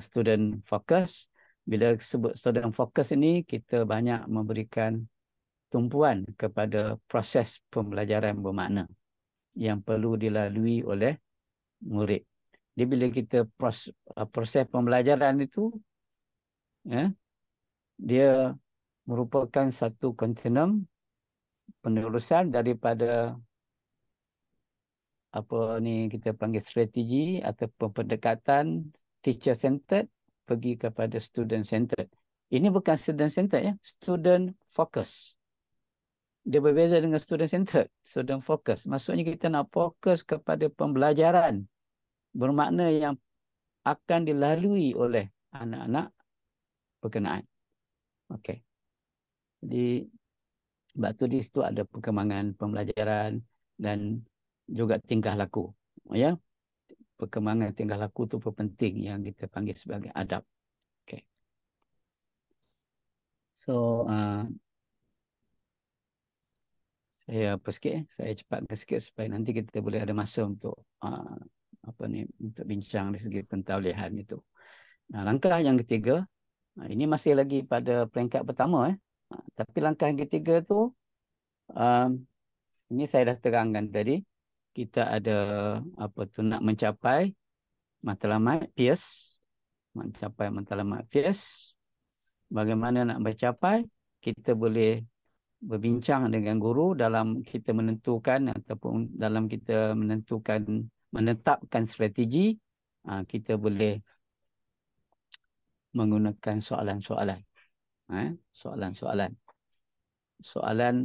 student focus. Bila sebut student focus ini, kita banyak memberikan tumpuan kepada proses pembelajaran bermakna yang perlu dilalui oleh murid. Jadi bila kita proses pembelajaran itu, dia merupakan satu kontinum penerusan daripada kita panggil strategi atau pendekatan teacher centered pergi kepada student centered. Ini bukan student centered ya, student focus. Dia berbeza dengan student centered, student focus. Maksudnya kita nak fokus kepada pembelajaran bermakna yang akan dilalui oleh anak-anak berkenaan. Okey. Jadi sebab tu di situ ada perkembangan pembelajaran dan juga tingkah laku. Ya. Perkembangan tingkah laku itu penting yang kita panggil sebagai adab. Okay. So, saya saya cepatkan sikit supaya nanti kita boleh ada masa untuk untuk bincang dari segi pentaulihan itu. Langkah yang ketiga, ini masih lagi pada peringkat pertama. Tapi langkah yang ketiga tu, ini saya dah terangkan tadi. Kita ada nak mencapai matlamat PIAS. Mencapai matlamat PIAS. Bagaimana nak mencapai? Kita boleh berbincang dengan guru dalam kita menentukan ataupun dalam kita menetapkan strategi. Kita boleh menggunakan soalan-soalan. Soalan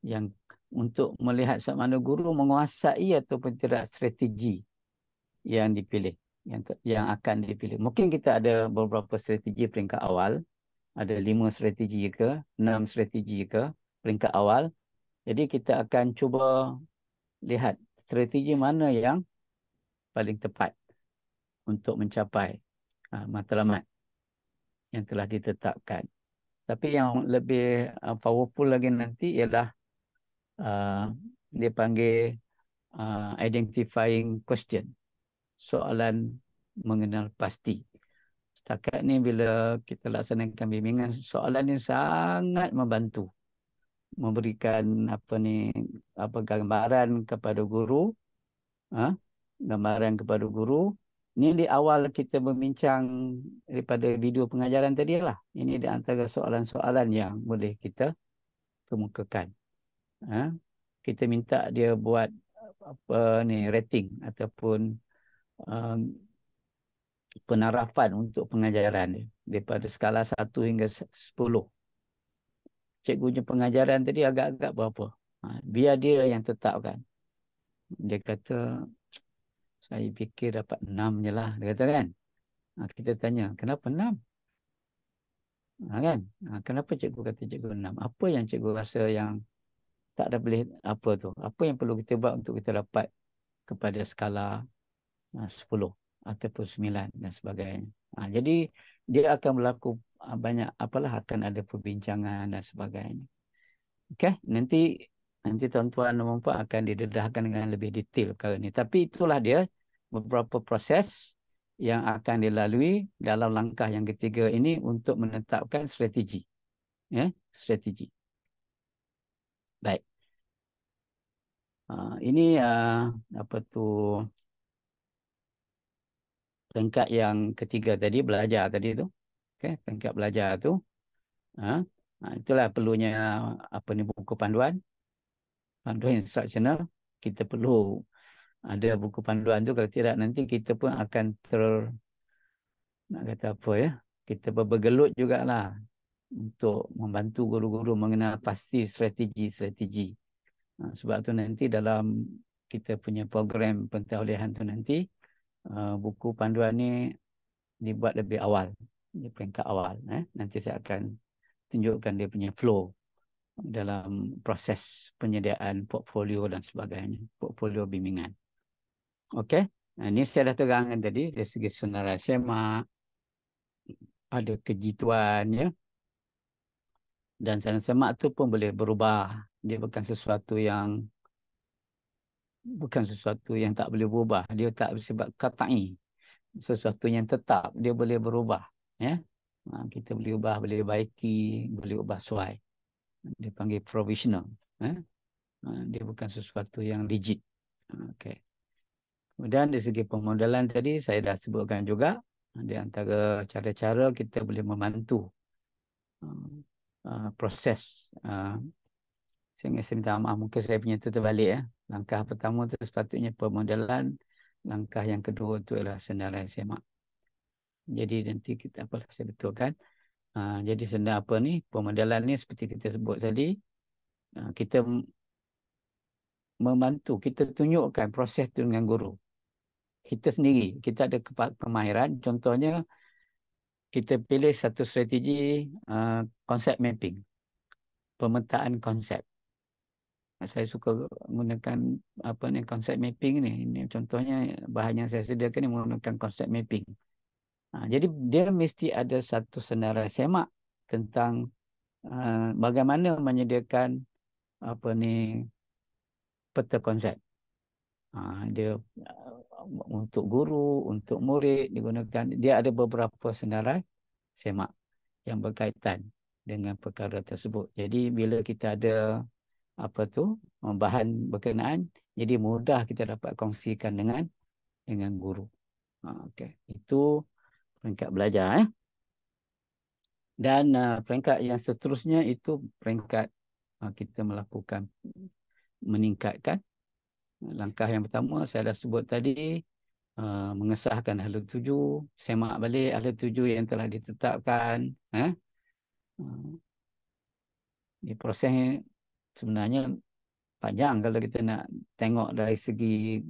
yang untuk melihat sama ada guru menguasai ataupun tidak strategi yang dipilih, yang akan dipilih. Mungkin kita ada beberapa strategi peringkat awal, ada 5 strategi ke, 6 strategi ke peringkat awal. Jadi kita akan cuba lihat strategi mana yang paling tepat untuk mencapai matlamat yang telah ditetapkan. Tapi yang lebih powerful lagi nanti ialah dia panggil identifying question, soalan mengenal pasti. Setakat ni bila kita laksanakan bimbingan, soalan ini sangat membantu, memberikan gambaran kepada guru, gambaran kepada guru. Ini di awal kita membincang daripada video pengajaran tadi lah. Ini di antara soalan-soalan yang boleh kita kemukakan. Kita minta dia buat rating ataupun penarafan untuk pengajaran dia daripada skala 1 hingga 10. Cikgunya pengajaran tadi agak-agak berapa? Biar dia yang tetapkan. Dia kata, saya fikir dapat 6 je lah. Dia kata kan. Kita tanya, kenapa 6? Kan? Kenapa cikgu kata cikgu 6? Apa yang cikgu rasa yang tak ada boleh apa tu? Apa yang perlu kita buat untuk kita dapat kepada skala 10 ataupun 9 dan sebagainya. Jadi dia akan berlaku banyak akan ada perbincangan dan sebagainya. Okey, nanti tuan-tuan dan puan akan didedahkan dengan lebih detail perkara ini. Tapi itulah dia beberapa proses yang akan dilalui dalam langkah yang ketiga ini untuk menetapkan strategi. Strategi. Baik. Ini peringkat yang ketiga tadi, belajar tadi tu. Okey, peringkat belajar tu. Itulah perlunya buku panduan instructional. Kita perlu ada buku panduan tu, kalau tidak nanti kita pun akan kita bergelut jugalah untuk membantu guru-guru mengenal pasti strategi-strategi. Sebab tu nanti dalam kita punya program pentaulihan tu nanti buku panduan ni dibuat lebih awal, di peringkat awal. Nanti saya akan tunjukkan dia punya flow dalam proses penyediaan portfolio dan sebagainya, portfolio bimbingan. Okey, ini saya dah terangkan tadi dari segi senarai semak, ada kejituan, ya. Dan senarai semak tu pun boleh berubah. Dia bukan sesuatu yang tak boleh berubah. Dia tak bersifat qat'i. Sesuatu yang tetap, dia boleh berubah, ya. Kita boleh ubah, boleh baiki, boleh ubah sesuai. Dia panggil provisional. Dia bukan sesuatu yang rigid. Okey. Kemudian dari segi pemodelan tadi saya dah sebutkan juga, di antara cara-cara kita boleh membantu proses. Saya minta maaf, mungkin saya punya tu terbalik, ya. Langkah pertama tu sepatutnya pemodelan, langkah yang kedua tu adalah senarai semak. Jadi nanti kita saya betulkan. Jadi sebenarnya pemodelan ni seperti kita sebut tadi, kita membantu, kita tunjukkan proses tu dengan guru. Kita sendiri, kita ada kemahiran. Contohnya, kita pilih satu strategi konsep mapping, pemetaan konsep. Saya suka menggunakan konsep mapping ni. Ini contohnya bahan yang saya sediakan ni menggunakan konsep mapping. Jadi dia mesti ada satu senarai semak tentang bagaimana menyediakan peta konsep. Dia untuk guru, untuk murid digunakan. Dia ada beberapa senarai semak yang berkaitan dengan perkara tersebut. Jadi bila kita ada bahan berkenaan, jadi mudah kita dapat kongsikan dengan guru. Okey, itu peringkat belajar. Dan peringkat yang seterusnya itu peringkat kita melakukan meningkatkan. Langkah yang pertama saya dah sebut tadi, mengesahkan ahli tuju, semak balik ahli tuju yang telah ditetapkan. Di prosesnya sebenarnya panjang kalau kita nak tengok dari segi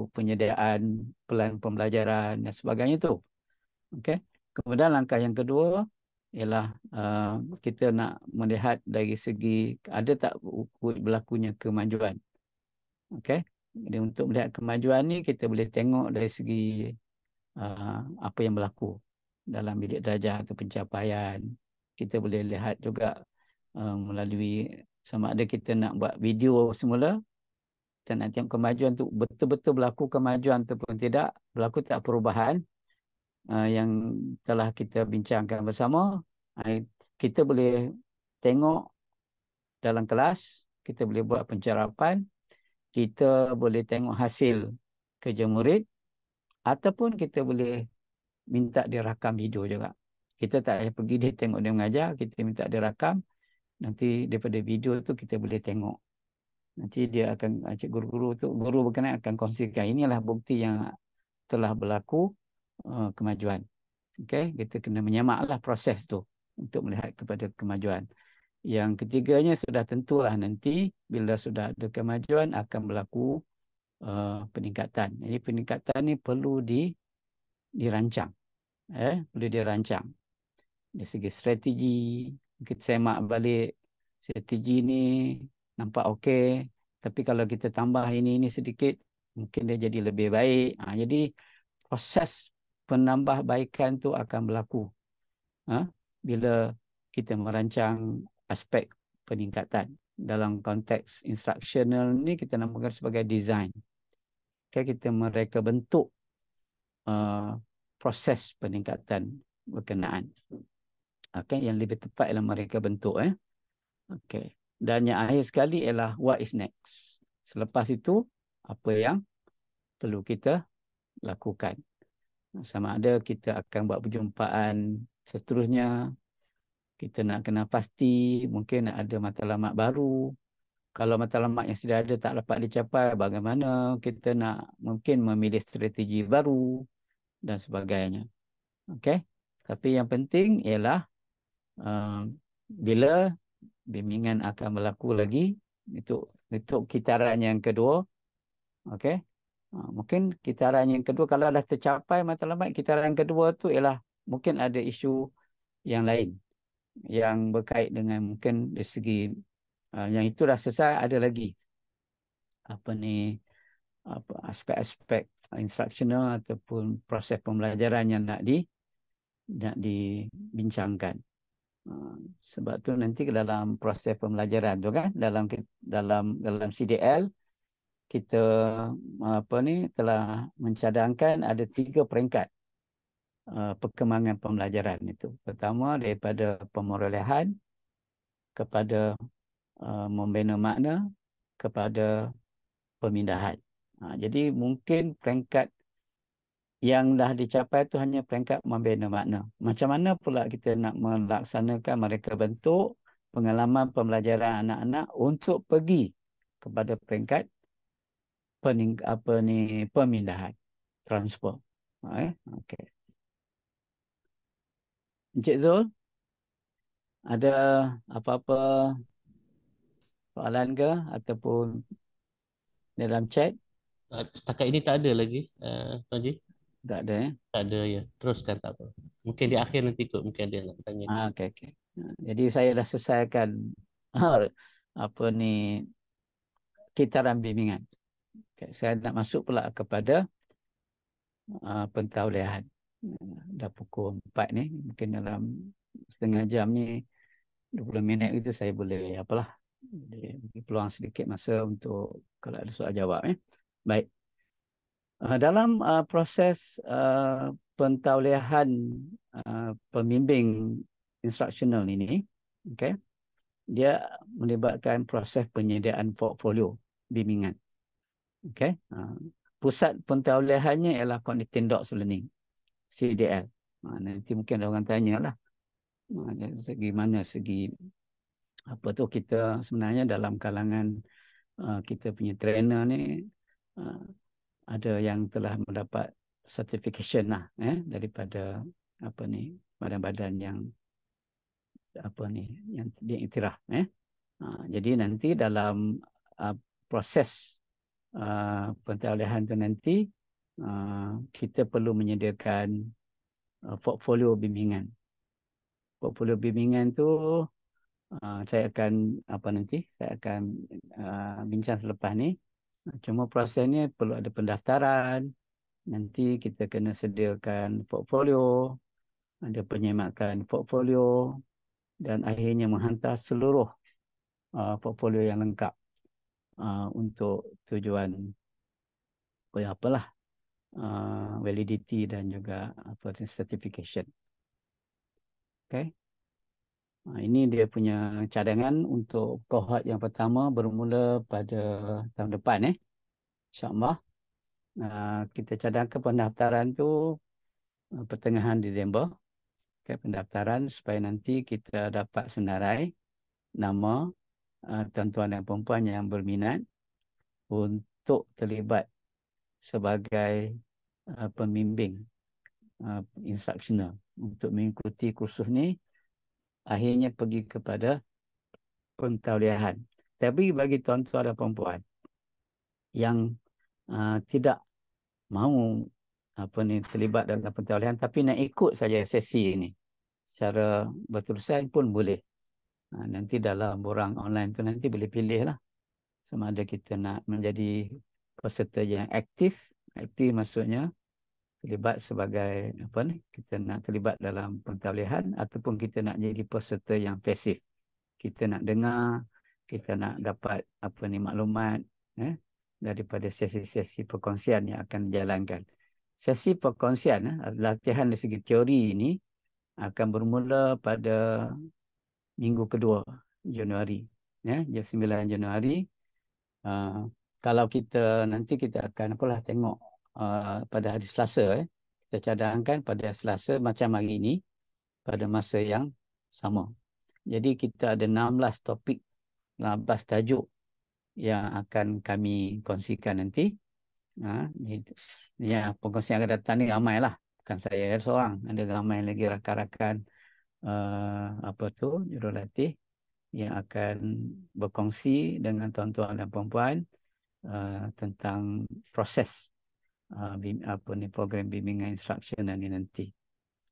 penyediaan pelan pembelajaran dan sebagainya tu. Okey. Kemudian langkah yang kedua, ialah kita nak melihat dari segi ada tak berlakunya kemajuan. Okey. Jadi untuk melihat kemajuan ni kita boleh tengok dari segi apa yang berlaku dalam bilik darjah atau pencapaian. Kita boleh lihat juga melalui sama ada kita nak buat video semula, kita nak tengok kemajuan tu betul-betul berlaku kemajuan ataupun tidak, berlaku tak perubahan yang telah kita bincangkan bersama. Kita boleh tengok dalam kelas, kita boleh buat pencerapan, kita boleh tengok hasil kerja murid, ataupun kita boleh minta dia rakam video juga. Kita tak payah pergi dia tengok dia mengajar, kita minta dia rakam. Nanti daripada video tu kita boleh tengok. Nanti dia akan, guru-guru tu, guru berkenaan akan kongsikan. Inilah bukti yang telah berlaku kemajuan. Okay? Kita kena menyamaklah proses tu untuk melihat kepada kemajuan. Yang ketiganya sudah tentulah nanti bila sudah ada kemajuan akan berlaku peningkatan. Jadi peningkatan ni perlu dirancang. Perlu dirancang. Dari segi strategi, kita semak balik strategi ni nampak okey, tapi kalau kita tambah ini sedikit, mungkin dia jadi lebih baik. Jadi proses penambahbaikan tu akan berlaku bila kita merancang aspek peningkatan. Dalam konteks instructional ni kita namakan sebagai design. Kita mereka bentuk proses peningkatan berkenaan. Yang lebih tepat ialah mereka bentuk. Dan yang akhir sekali ialah what is next. Selepas itu, apa yang perlu kita lakukan. Sama ada kita akan buat perjumpaan seterusnya, kita nak kena pasti, mungkin ada matlamat baru. Kalau matlamat yang sudah ada tak dapat dicapai, bagaimana kita nak mungkin memilih strategi baru dan sebagainya. Tapi yang penting ialah bila bimbingan akan berlaku lagi, itu kitaran yang kedua. Mungkin kitaran yang kedua, kalau dah tercapai matlamat, kitaran yang kedua tu ialah mungkin ada isu yang lain yang berkait dengan mungkin dari segi yang itu dah selesai, ada lagi aspek-aspek instructional ataupun proses pembelajaran yang nak dibincangkan. Sebab tu nanti dalam proses pembelajaran tu kan, dalam CDL kita telah mencadangkan ada 3 peringkat perkembangan pembelajaran itu. Pertama daripada pemerolehan kepada membina makna kepada pemindahan. Jadi mungkin peringkat yang dah dicapai itu hanya peringkat membina makna. Macam mana pula kita nak melaksanakan mereka bentuk pengalaman pembelajaran anak-anak untuk pergi kepada peringkat pemindahan, transfer. Okey. Encik Zul, ada apa-apa soalan ke ataupun dalam chat? Setakat ini tak ada lagi, Tuan Haji. Tak ada Tak ada, ya. Teruskan, tak apa. Mungkin di akhir nanti kot, mungkin ada yang nak bertanya. Okey. Jadi saya dah selesaikan kitaran bimbingan. Saya nak masuk pula kepada pentauliahan. Dah pukul 4 ni, mungkin dalam setengah jam ni, 20 minit itu saya boleh bagi peluang sedikit masa untuk kalau ada soal jawab. Baik. Dalam proses pentauliahan pembimbing instructional ini, dia melibatkan proses penyediaan portfolio bimbingan. Pusat pentauliahannya ialah Cognitive Docs Learning, CDL. Nanti mungkin ada orang tanya lah, segi apa tu kita sebenarnya dalam kalangan kita punya trainer ni ada yang telah mendapat certification lah daripada badan-badan yang yang diiktiraf. Jadi nanti dalam proses pentauliahan tu nanti kita perlu menyediakan portfolio bimbingan portfolio bimbingan tu saya akan saya akan bincang selepas ni. Cuma prosesnya perlu ada pendaftaran. Nanti kita kena sediakan portfolio, ada penyemakan portfolio dan akhirnya menghantar seluruh portfolio yang lengkap untuk tujuan apalah validity dan juga certification. Okay. Ini dia punya cadangan untuk kohort yang pertama bermula pada tahun depan. InsyaAllah. Kita cadangkan pendaftaran tu pertengahan Disember. Okay, pendaftaran supaya nanti kita dapat senarai nama tuan-tuan dan perempuan yang berminat untuk terlibat sebagai pembimbing instructional untuk mengikuti kursus ni, akhirnya pergi kepada pentauliahan. Tapi bagi tuan-tuan dan perempuan yang tidak mahu terlibat dalam pentauliahan tapi nak ikut saja sesi ini secara berterusan pun boleh. Nanti dalam borang online tu nanti boleh pilih lah sama ada kita nak menjadi peserta yang aktif. Aktif maksudnya terlibat sebagai kita nak terlibat dalam pentauliahan, ataupun kita nak jadi peserta yang pasif. Kita nak dengar, kita nak dapat maklumat daripada sesi-sesi perkongsian yang akan dijalankan. Sesi perkongsian, latihan dari segi teori ini akan bermula pada minggu kedua Januari. 9 Januari. Kalau kita nanti kita akan tengok pada hari Selasa. Kita cadangkan pada Selasa macam hari ini pada masa yang sama. Jadi kita ada 16 topik, 16 tajuk yang akan kami kongsikan nanti. Pengkongsi yang akan datang ni ramai lah. Bukan saya seorang. Ada ramai lagi rakan-rakan jurulatih yang akan berkongsi dengan tuan-tuan dan perempuan tentang proses program bimbingan instructional ni nanti.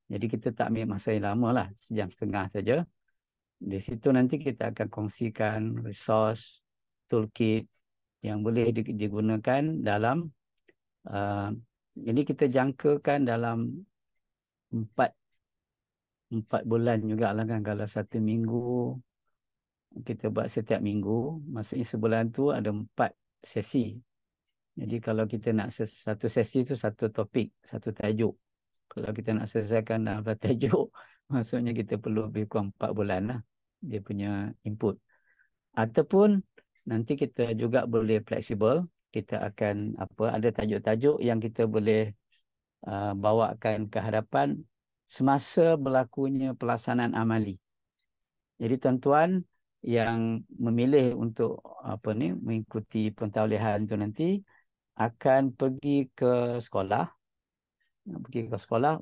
Jadi kita tak ambil masa yang lama lah, sejam setengah saja. Di situ nanti kita akan kongsikan resource, toolkit yang boleh digunakan dalam ini kita jangkakan dalam 4 bulan juga lah kan. Kalau 1 minggu kita buat setiap minggu, maksudnya sebulan tu ada 4 sesi. Jadi kalau kita nak satu sesi tu satu topik, satu tajuk. Kalau kita nak selesaikan dalam tajuk, maksudnya kita perlu lebih kurang 4 bulan lah dia punya input. Ataupun nanti kita juga boleh fleksibel. Kita akan ada tajuk-tajuk yang kita boleh bawakan ke hadapan semasa berlakunya pelaksanaan amali. Jadi tuan-tuan yang memilih untuk mengikuti pentauliahan itu nanti akan pergi ke sekolah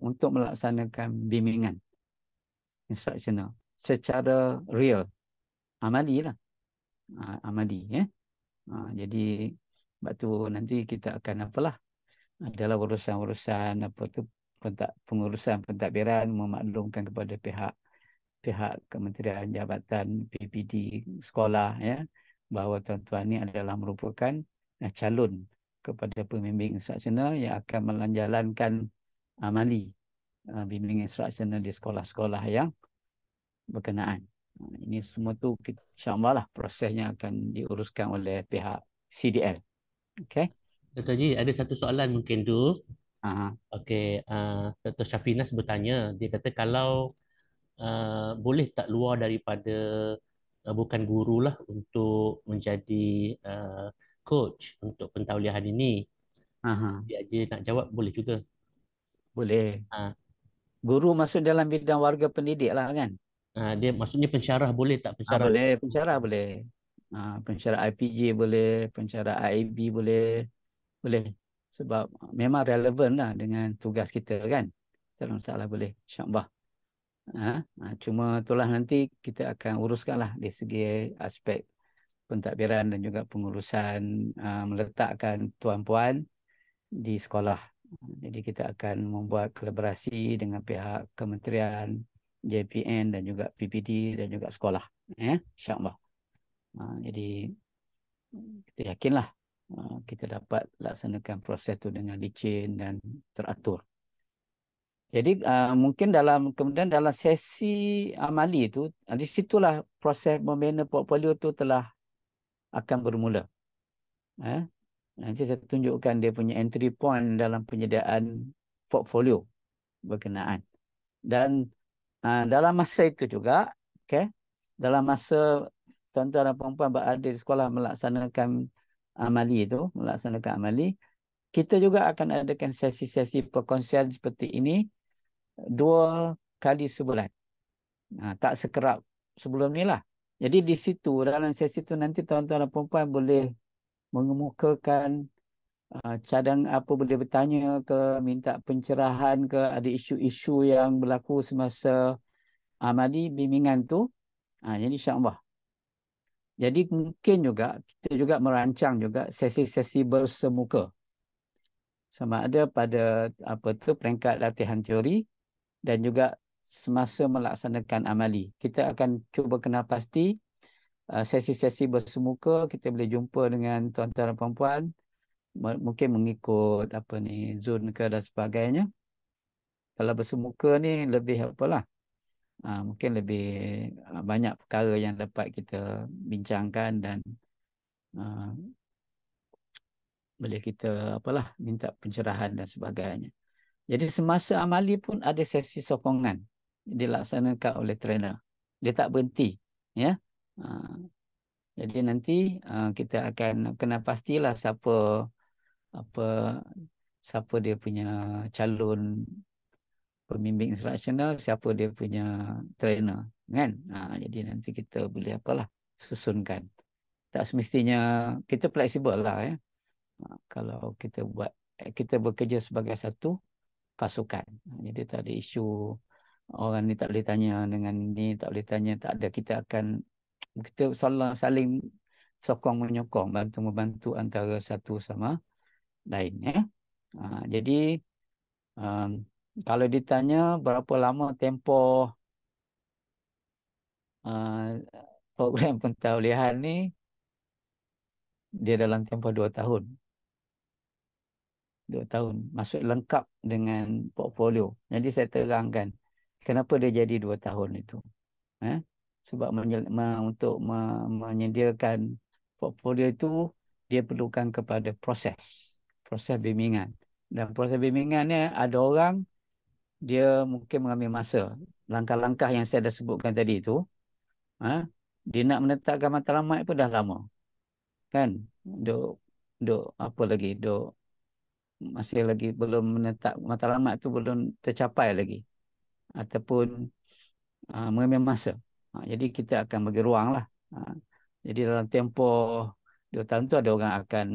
untuk melaksanakan bimbingan instructional secara real, amali lah, amali jadi sebab tu nanti kita akan adalah urusan-urusan pengurusan pentadbiran, memaklumkan kepada pihak Kementerian Jabatan PPD sekolah bahawa tuan-tuan ni adalah merupakan calon kepada pembimbing instructional yang akan menjalankan amali bimbingan instructional di sekolah-sekolah yang berkenaan. Ini semua tu insya-Allah lah prosesnya akan diuruskan oleh pihak CDL. Okey. Dr. Haji, ada satu soalan mungkin tu. Aha. Okey, Dr. Syafinas bertanya, dia kata kalau boleh tak luar daripada bukan guru lah untuk menjadi coach untuk pentauliahan ini. Aha. Dia aja nak jawab boleh juga. Boleh. Guru masuk dalam bidang warga pendidik lah kan? Dia maksudnya pensyarah boleh tak? Pensyarah Boleh, pensyarah boleh. Pensyarah IPJ boleh, pensyarah IAB boleh. Boleh. Sebab memang relevan lah dengan tugas kita kan? Tak ada masalah, boleh. InsyaAllah. Cuma itulah nanti kita akan uruskan lah dari segi aspek pentadbiran dan juga pengurusan meletakkan tuan-puan di sekolah. Jadi kita akan membuat kolaborasi dengan pihak kementerian JPN dan juga PPD dan juga sekolah. InsyaAllah. Jadi kita yakinlah kita dapat laksanakan proses itu dengan licin dan teratur. Jadi mungkin kemudian dalam sesi amali itu, di situlah proses membina portfolio itu telah akan bermula. Nanti saya tunjukkan dia punya entry point dalam penyediaan portfolio berkenaan. Dan dalam masa itu juga, dalam masa tuan-tuan dan puan-puan berada di sekolah melaksanakan amali, kita juga akan adakan sesi-sesi perkongsian seperti ini 2 kali sebulan. Tak sekerap sebelum ni lah. Jadi di situ, dalam sesi itu nanti tuan-tuan dan puan-puan boleh mengemukakan cadang apa, boleh bertanya ke, minta pencerahan ke, ada isu-isu yang berlaku semasa amali bimbingan tu. Jadi insyaAllah. Jadi mungkin juga kita juga merancang juga sesi-sesi bersemuka. Sama ada pada peringkat latihan teori dan juga semasa melaksanakan amali. Kita akan cuba kenal pasti sesi-sesi bersemuka kita boleh jumpa dengan tuan-tuan dan puan-puan, mungkin mengikut Zoom ke dan sebagainya. Kalau bersemuka ni lebih mungkin lebih banyak perkara yang dapat kita bincangkan dan boleh kita minta pencerahan dan sebagainya. Jadi semasa amali pun ada sesi sokongan dilaksanakan oleh trainer. Dia tak berhenti, ya. Jadi nanti kita akan kena pastilah siapa dia punya calon pembimbing instruksional, siapa dia punya trainer, kan? Jadi nanti kita boleh susunkan. Tak semestinya kita fleksibel lah, ya. Kalau kita bekerja sebagai satu pasukan. Jadi tak ada isu orang ni tak boleh tanya dengan ni, tak boleh tanya, tak ada. Kita saling sokong menyokong, bantu membantu antara satu sama lain, ya. Jadi kalau ditanya berapa lama tempoh program pentaulihan ni, dia dalam tempoh 2 tahun. 2 tahun. Maksud lengkap dengan portfolio. Jadi saya terangkan kenapa dia jadi 2 tahun itu. Sebab untuk menyediakan portfolio itu, dia perlukan kepada proses bimbingan. Dan proses bimbingan ni ada orang, dia mungkin mengambil masa. Langkah-langkah yang saya dah sebutkan tadi itu, dia nak menetapkan matlamat pun dah lama. Kan? Masih lagi belum menetap matlamat tu, belum tercapai lagi. Ataupun mengambil masa. Jadi kita akan bagi ruang lah. Jadi dalam tempoh 2 tahun tu ada orang akan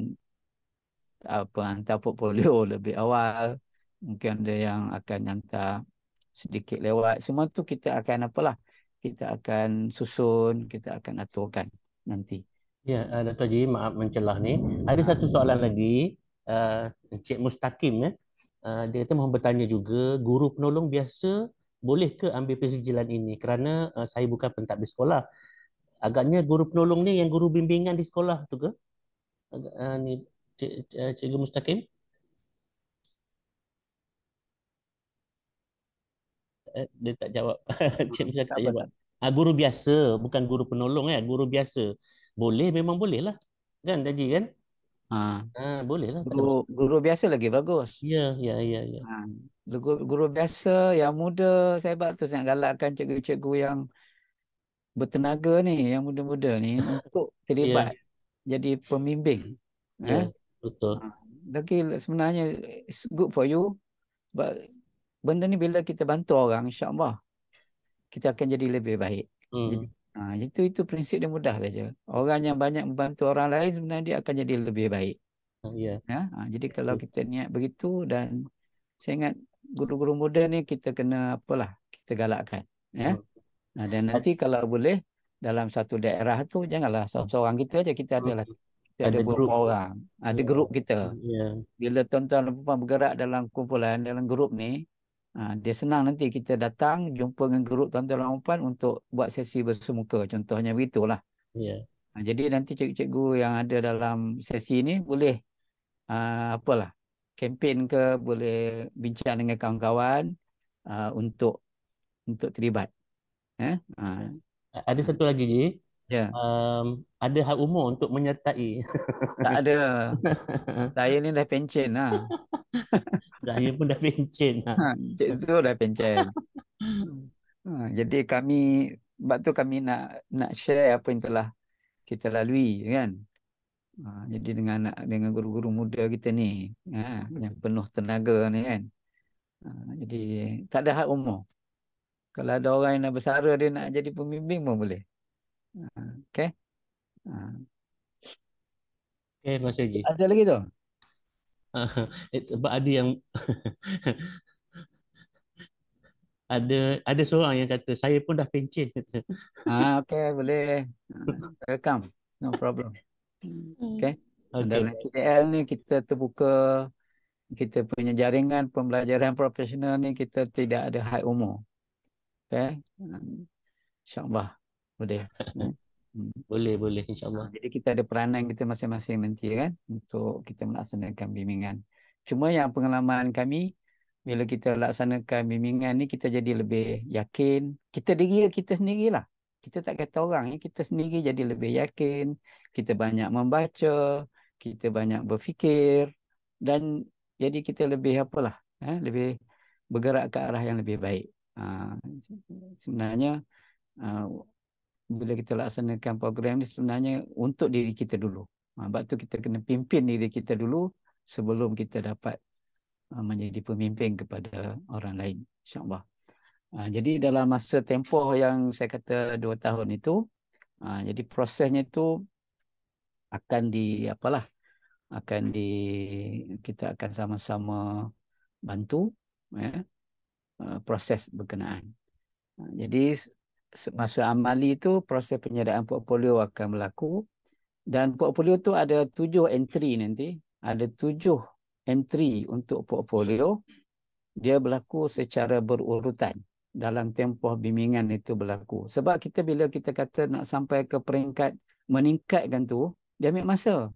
hantar portfolio lebih awal. Mungkin ada yang akan hantar sedikit lewat. Semua tu kita akan kita akan susun, kita akan aturkan nanti. Ya, Dr. Haji, maaf mencelah ni. Ada satu soalan lagi, Encik Mustaqim, ya. Dia kata mohon bertanya juga, guru penolong biasa boleh ke ambil pensijilan ini? Kerana saya bukan pentadbir sekolah. Agaknya guru penolong ni yang guru bimbingan di sekolah tu ke? Ni Cikgu Mustaqim? Dia tak jawab. Cik Mustaqim tak jawab. Guru biasa, bukan guru penolong, ya. Guru biasa. Boleh, memang boleh lah. Kan, Haji, kan? Boleh lah. Guru biasa lagi bagus. Ya, ya, ya, ya. Guru biasa yang muda, saya tu sangat galakkan cikgu-cikgu yang bertenaga ni, yang muda-muda ni untuk terlibat jadi pembimbing. Ya, betul. Lagi sebenarnya it's good for you. But benda ni bila kita bantu orang, insya-Allah kita akan jadi lebih baik. Jadi, itu prinsip dia mudah saja. Orang yang banyak membantu orang lain sebenarnya dia akan jadi lebih baik. Ya. Jadi kalau kita niat begitu, dan saya ingat guru-guru muda ni kita kena kita galakkan. Dan nanti kalau boleh dalam satu daerah tu janganlah seorang kita aja, kita ada beberapa orang, ada grup kita. Bila tuan-tuan dan puan bergerak dalam kumpulan, dalam grup ni, Dia senang nanti kita datang jumpa dengan grup tuan-tuan dan puan untuk buat sesi bersemuka. Contohnya begitulah. Ya. Jadi nanti cikgu-cikgu yang ada dalam sesi ini boleh apalah kempen ke, boleh bincang dengan kawan-kawan untuk terlibat. Eh? Ah, Ada ah, satu lagi, Ji. ya, Ada hak umur untuk menyertai. tak ada. Saya ni dah pencen lah. Saya pun dah pencen. Cik Zul dah pencen. Jadi kami, sebab tu kami nak share apa yang telah kita lalui kan. Jadi dengan guru-guru muda kita ni, yang penuh tenaga ni kan. Jadi tak ada had umur. Kalau ada orang yang dah bersara dia nak jadi pembimbing pun boleh. Okay. Ah, Okay, Mas Haji. Ada lagi tu? Sebab ada yang ada seorang yang kata saya pun dah pencen. Okay, boleh. Welcome. No problem. Okay. Okay. Dalam CDL ni kita terbuka, kita punya jaringan pembelajaran profesional ni kita tidak ada had umur. Okay. InsyaAllah. Boleh. Hmm. Boleh insyaAllah. Jadi kita ada peranan kita masing-masing nanti kan untuk kita melaksanakan bimbingan. Cuma yang pengalaman kami bila kita laksanakan bimbingan ni kita jadi lebih yakin. Kita diri kita sendirilah. Kita tak kata orang ya, kita sendiri jadi lebih yakin. Kita banyak membaca, kita banyak berfikir dan jadi kita lebih apalah, lebih bergerak ke arah yang lebih baik. Ah, Sebenarnya ah, bila kita laksanakan program ni sebenarnya untuk diri kita dulu. Sebab tu kita kena pimpin diri kita dulu sebelum kita dapat menjadi pemimpin kepada orang lain. InsyaAllah. Jadi dalam masa tempoh yang saya kata 2 tahun itu, jadi prosesnya itu akan di apalah, akan di kita akan sama-sama bantu ya, proses berkenaan. Jadi masa amali itu proses penyediaan portfolio akan berlaku. Dan portfolio tu ada 7 entry nanti. Ada 7 entry untuk portfolio. Dia berlaku secara berurutan. Dalam tempoh bimbingan itu berlaku. Sebab kita bila kita kata nak sampai ke peringkat meningkatkan tu, dia ambil masa.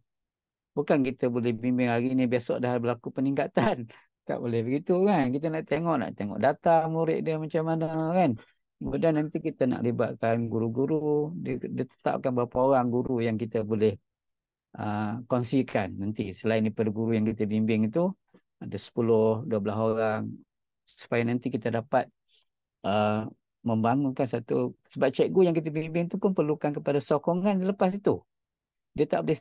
Bukan kita boleh bimbing hari ni, besok dah berlaku peningkatan. Tak boleh begitu kan. Kita nak tengok data murid dia macam mana kan. Kemudian nanti kita nak libatkan guru-guru. Dia tetapkan berapa orang guru yang kita boleh kongsikan nanti. Selain daripada guru yang kita bimbing itu, ada 10, 12 orang. Supaya nanti kita dapat uh, membangunkan satu. Sebab cikgu yang kita bimbing itu pun perlukan kepada sokongan selepas itu. Dia tak boleh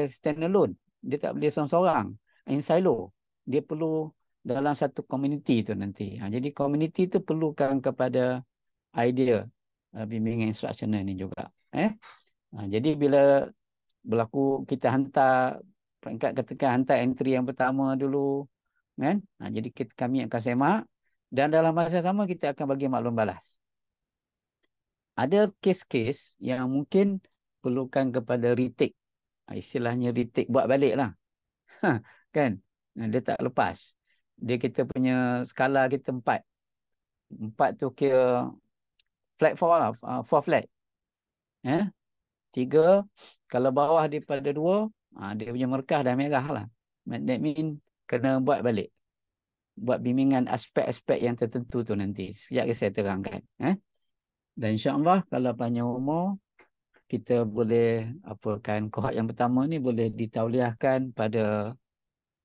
stand alone. Dia tak boleh seorang-seorang in silo. Dia perlu dalam satu community tu nanti. Jadi community tu perlukan kepada idea bimbingan instructional ni juga. Jadi bila berlaku kita hantar peringkat katakan hantar entry yang pertama dulu kan. Jadi kami akan semak dan dalam masa sama kita akan bagi maklum balas. Ada kes-kes yang mungkin perlukan kepada retake. Istilahnya retake buat balik lah. Kan? Dia tak lepas. Dia kita punya skala kita 4. 4 tu kira flat 4 lah. 4 flat. 3, kalau bawah daripada 2, dia punya markah dah merah lah. That mean kena buat balik. Buat bimbingan aspek-aspek yang tertentu tu nanti. Sekejap saya terangkan. Dan insyaAllah kalau panjang umur, kita boleh apakan kohort yang pertama ni boleh ditauliahkan pada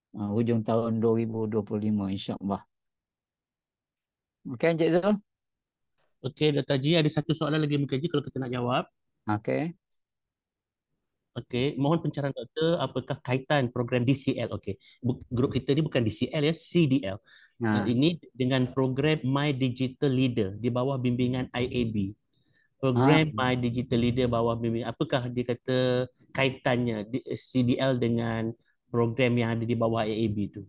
hujung tahun 2025 insyaAllah. Okey Encik Zul? Okey, Dr. Haji, ada satu soalan lagi mungkin Haji kalau kita nak jawab. Okey. Okey, mohon pencerahan doktor, apakah kaitan program DCL? Okey, grup kita ni bukan DCL ya, CDL. Ha. Ini dengan program My Digital Leader di bawah bimbingan IAB. Ha. Program My Digital Leader bawah bimbingan, apakah dia kata kaitannya CDL dengan program yang ada di bawah IAB tu?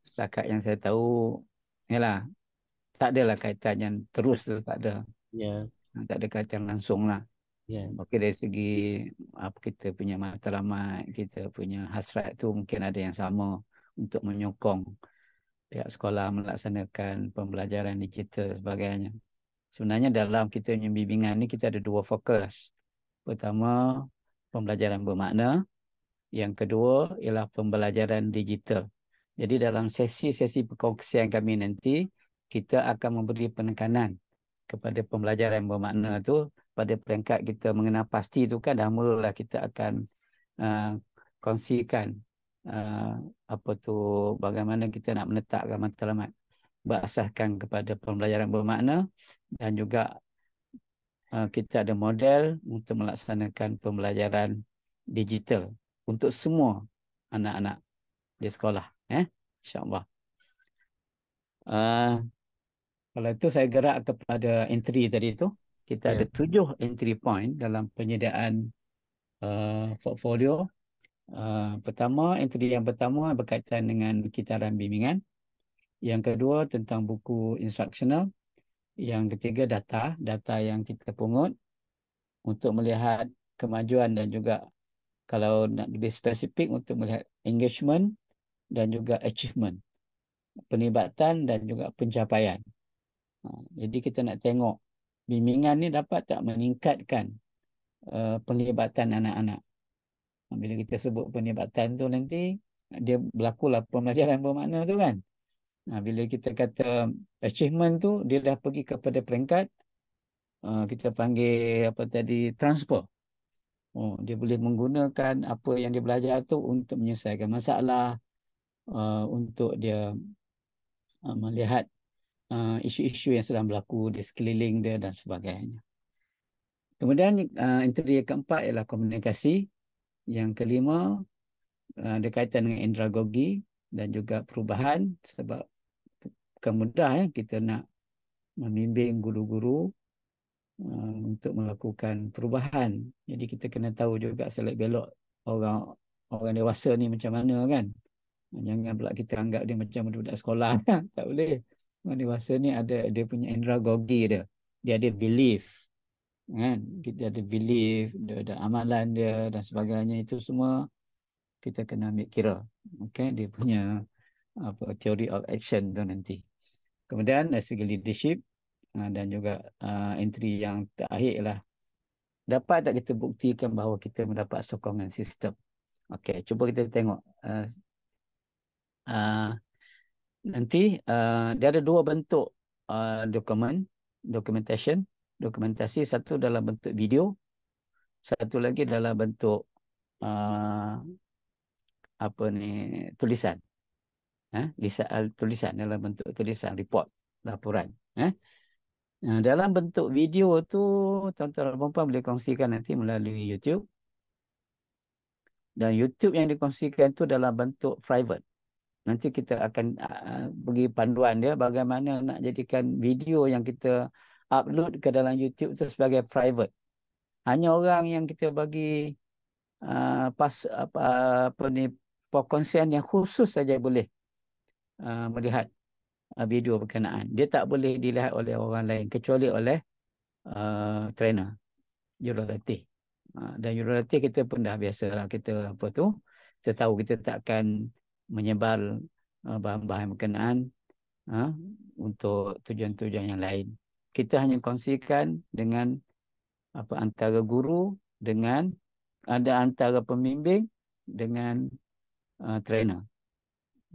Setakat yang saya tahu, yalah, tak adalah kaitan yang terus tu, tak ada. Ya, Tak ada kaitan langsung lah. ya. Okey, dari segi apa kita punya matlamat, kita punya hasrat tu mungkin ada yang sama untuk menyokong pihak sekolah melaksanakan pembelajaran digital sebagainya. Sebenarnya dalam kita punya bimbingan ni kita ada 2 fokus. Pertama, pembelajaran bermakna. Yang kedua ialah pembelajaran digital. Jadi dalam sesi-sesi perkongsian kami nanti, kita akan memberi penekanan kepada pembelajaran bermakna tu pada peringkat kita mengenal pasti tu kan dah mulalah kita akan kongsikan apa tu bagaimana kita nak menetapkan matlamat berasaskan kepada pembelajaran bermakna dan juga kita ada model untuk melaksanakan pembelajaran digital untuk semua anak-anak di sekolah. InsyaAllah. Kalau itu saya gerak kepada entry tadi tu. Kita ada 7 entry point dalam penyediaan portfolio. Entry yang pertama berkaitan dengan kitaran bimbingan. Yang kedua tentang buku instructional. Yang ketiga data yang kita pungut untuk melihat kemajuan dan juga kalau nak lebih spesifik untuk melihat engagement dan juga achievement, penglibatan dan juga pencapaian. Jadi kita nak tengok bimbingan ni dapat tak meningkatkan penglibatan anak-anak. Bila kita sebut penglibatan tu nanti dia berlakulah pembelajaran bermakna tu kan. Bila kita kata achievement tu dia dah pergi kepada peringkat kita panggil apa tadi transfer. Dia boleh menggunakan apa yang dia belajar tu untuk menyelesaikan masalah, untuk dia melihat isu-isu yang sedang berlaku di sekeliling dia dan sebagainya. Kemudian entry yang keempat ialah komunikasi. Yang kelima ada kaitan dengan andragogi dan juga perubahan sebab bukan mudah kita nak membimbing guru-guru untuk melakukan perubahan. Jadi kita kena tahu juga selek belok orang dewasa ni macam mana kan. Jangan pula kita anggap dia macam budak sekolah. Tak boleh. Orang dewasa ni ada dia punya andragogi dia. Dia ada belief. Kan? Kita ada belief, dia ada amalan dia dan sebagainya. Itu semua kita kena ambil kira. Okay? Dia punya theory of action tu nanti. Kemudian dari segi leadership dan juga entry yang terakhir ialah dapat tak kita buktikan bahawa kita mendapat sokongan sistem. Okey, cuba kita tengok. Nanti dia ada 2 bentuk dokumentasi. Satu dalam bentuk video, satu lagi dalam bentuk tulisan. Tulisan dalam bentuk tulisan, report, laporan. Dalam bentuk video tu tuan-tuan dan puan-puan boleh kongsikan nanti melalui YouTube. Dan YouTube yang dikongsikan tu dalam bentuk private. Nanti kita akan bagi panduan dia bagaimana nak jadikan video yang kita upload ke dalam YouTube itu sebagai private. Hanya orang yang kita bagi perkongsian yang khusus saja boleh melihat video berkenaan. Dia tak boleh dilihat oleh orang lain kecuali oleh trainer, jurulatih. Dan jurulatih kita pun dah biasalah kita kita tahu kita takkan menyebar bahan-bahan berkenaan untuk tujuan-tujuan yang lain. Kita hanya kongsikan dengan antara guru dengan antara pembimbing dengan trainer.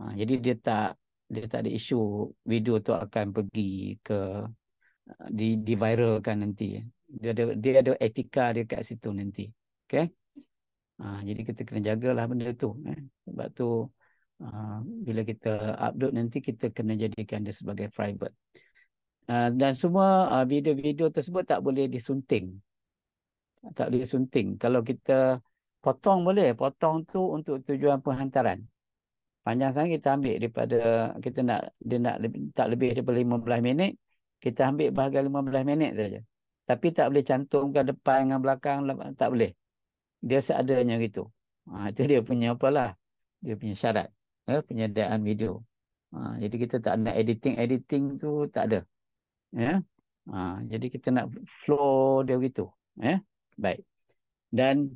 Jadi dia tak ada isu video tu akan pergi ke diviralkan nanti. Dia ada etika dia kat situ nanti. Okey. Jadi kita kena jagalah benda tu. Sebab tu bila kita upload nanti kita kena jadikan dia sebagai private. Dan semua video-video tersebut tak boleh disunting. Tak boleh disunting. Kalau kita potong boleh. Potong tu untuk tujuan penghantaran. Panjang sangat kita ambil daripada kita tak lebih daripada 15 minit. Kita ambil bahagian 15 minit saja. Tapi tak boleh cantumkan depan dengan belakang, tak boleh. Dia seadanya gitu. Itu dia punya apalah. Dia punya syarat. Penyediaan video. Jadi kita tak nak editing tu tak ada. Jadi kita nak flow dia gitu. Baik. Dan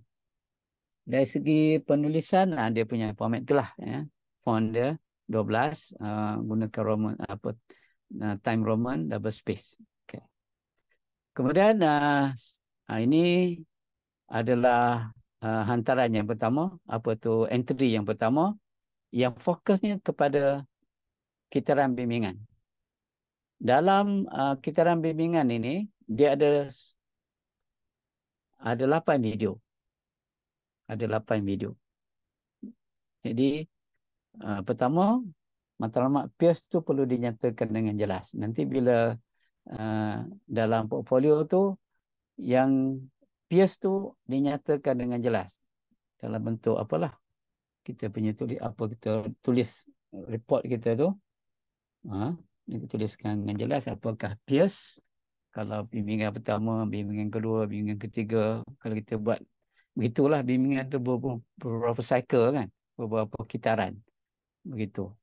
dari segi penulisan dia punya format itulah. Font dia. 12 gunakan Roman time Roman double space. Okay. Kemudian ini adalah hantaran yang pertama, entry yang pertama yang fokusnya kepada kitaran bimbingan. Dalam kitaran bimbingan ini dia ada 8 video. Ada 8 video. Jadi pertama, matlamat peers tu perlu dinyatakan dengan jelas. Nanti bila dalam portfolio tu yang peers tu dinyatakan dengan jelas dalam bentuk apalah kita punya kita tulis report kita tu, kita tuliskan dengan jelas apakah peers, kalau bimbingan pertama, bimbingan kedua, bimbingan ketiga. Kalau kita buat begitulah, bimbingan tu beberapa cycle kan, beberapa kitaran begitu.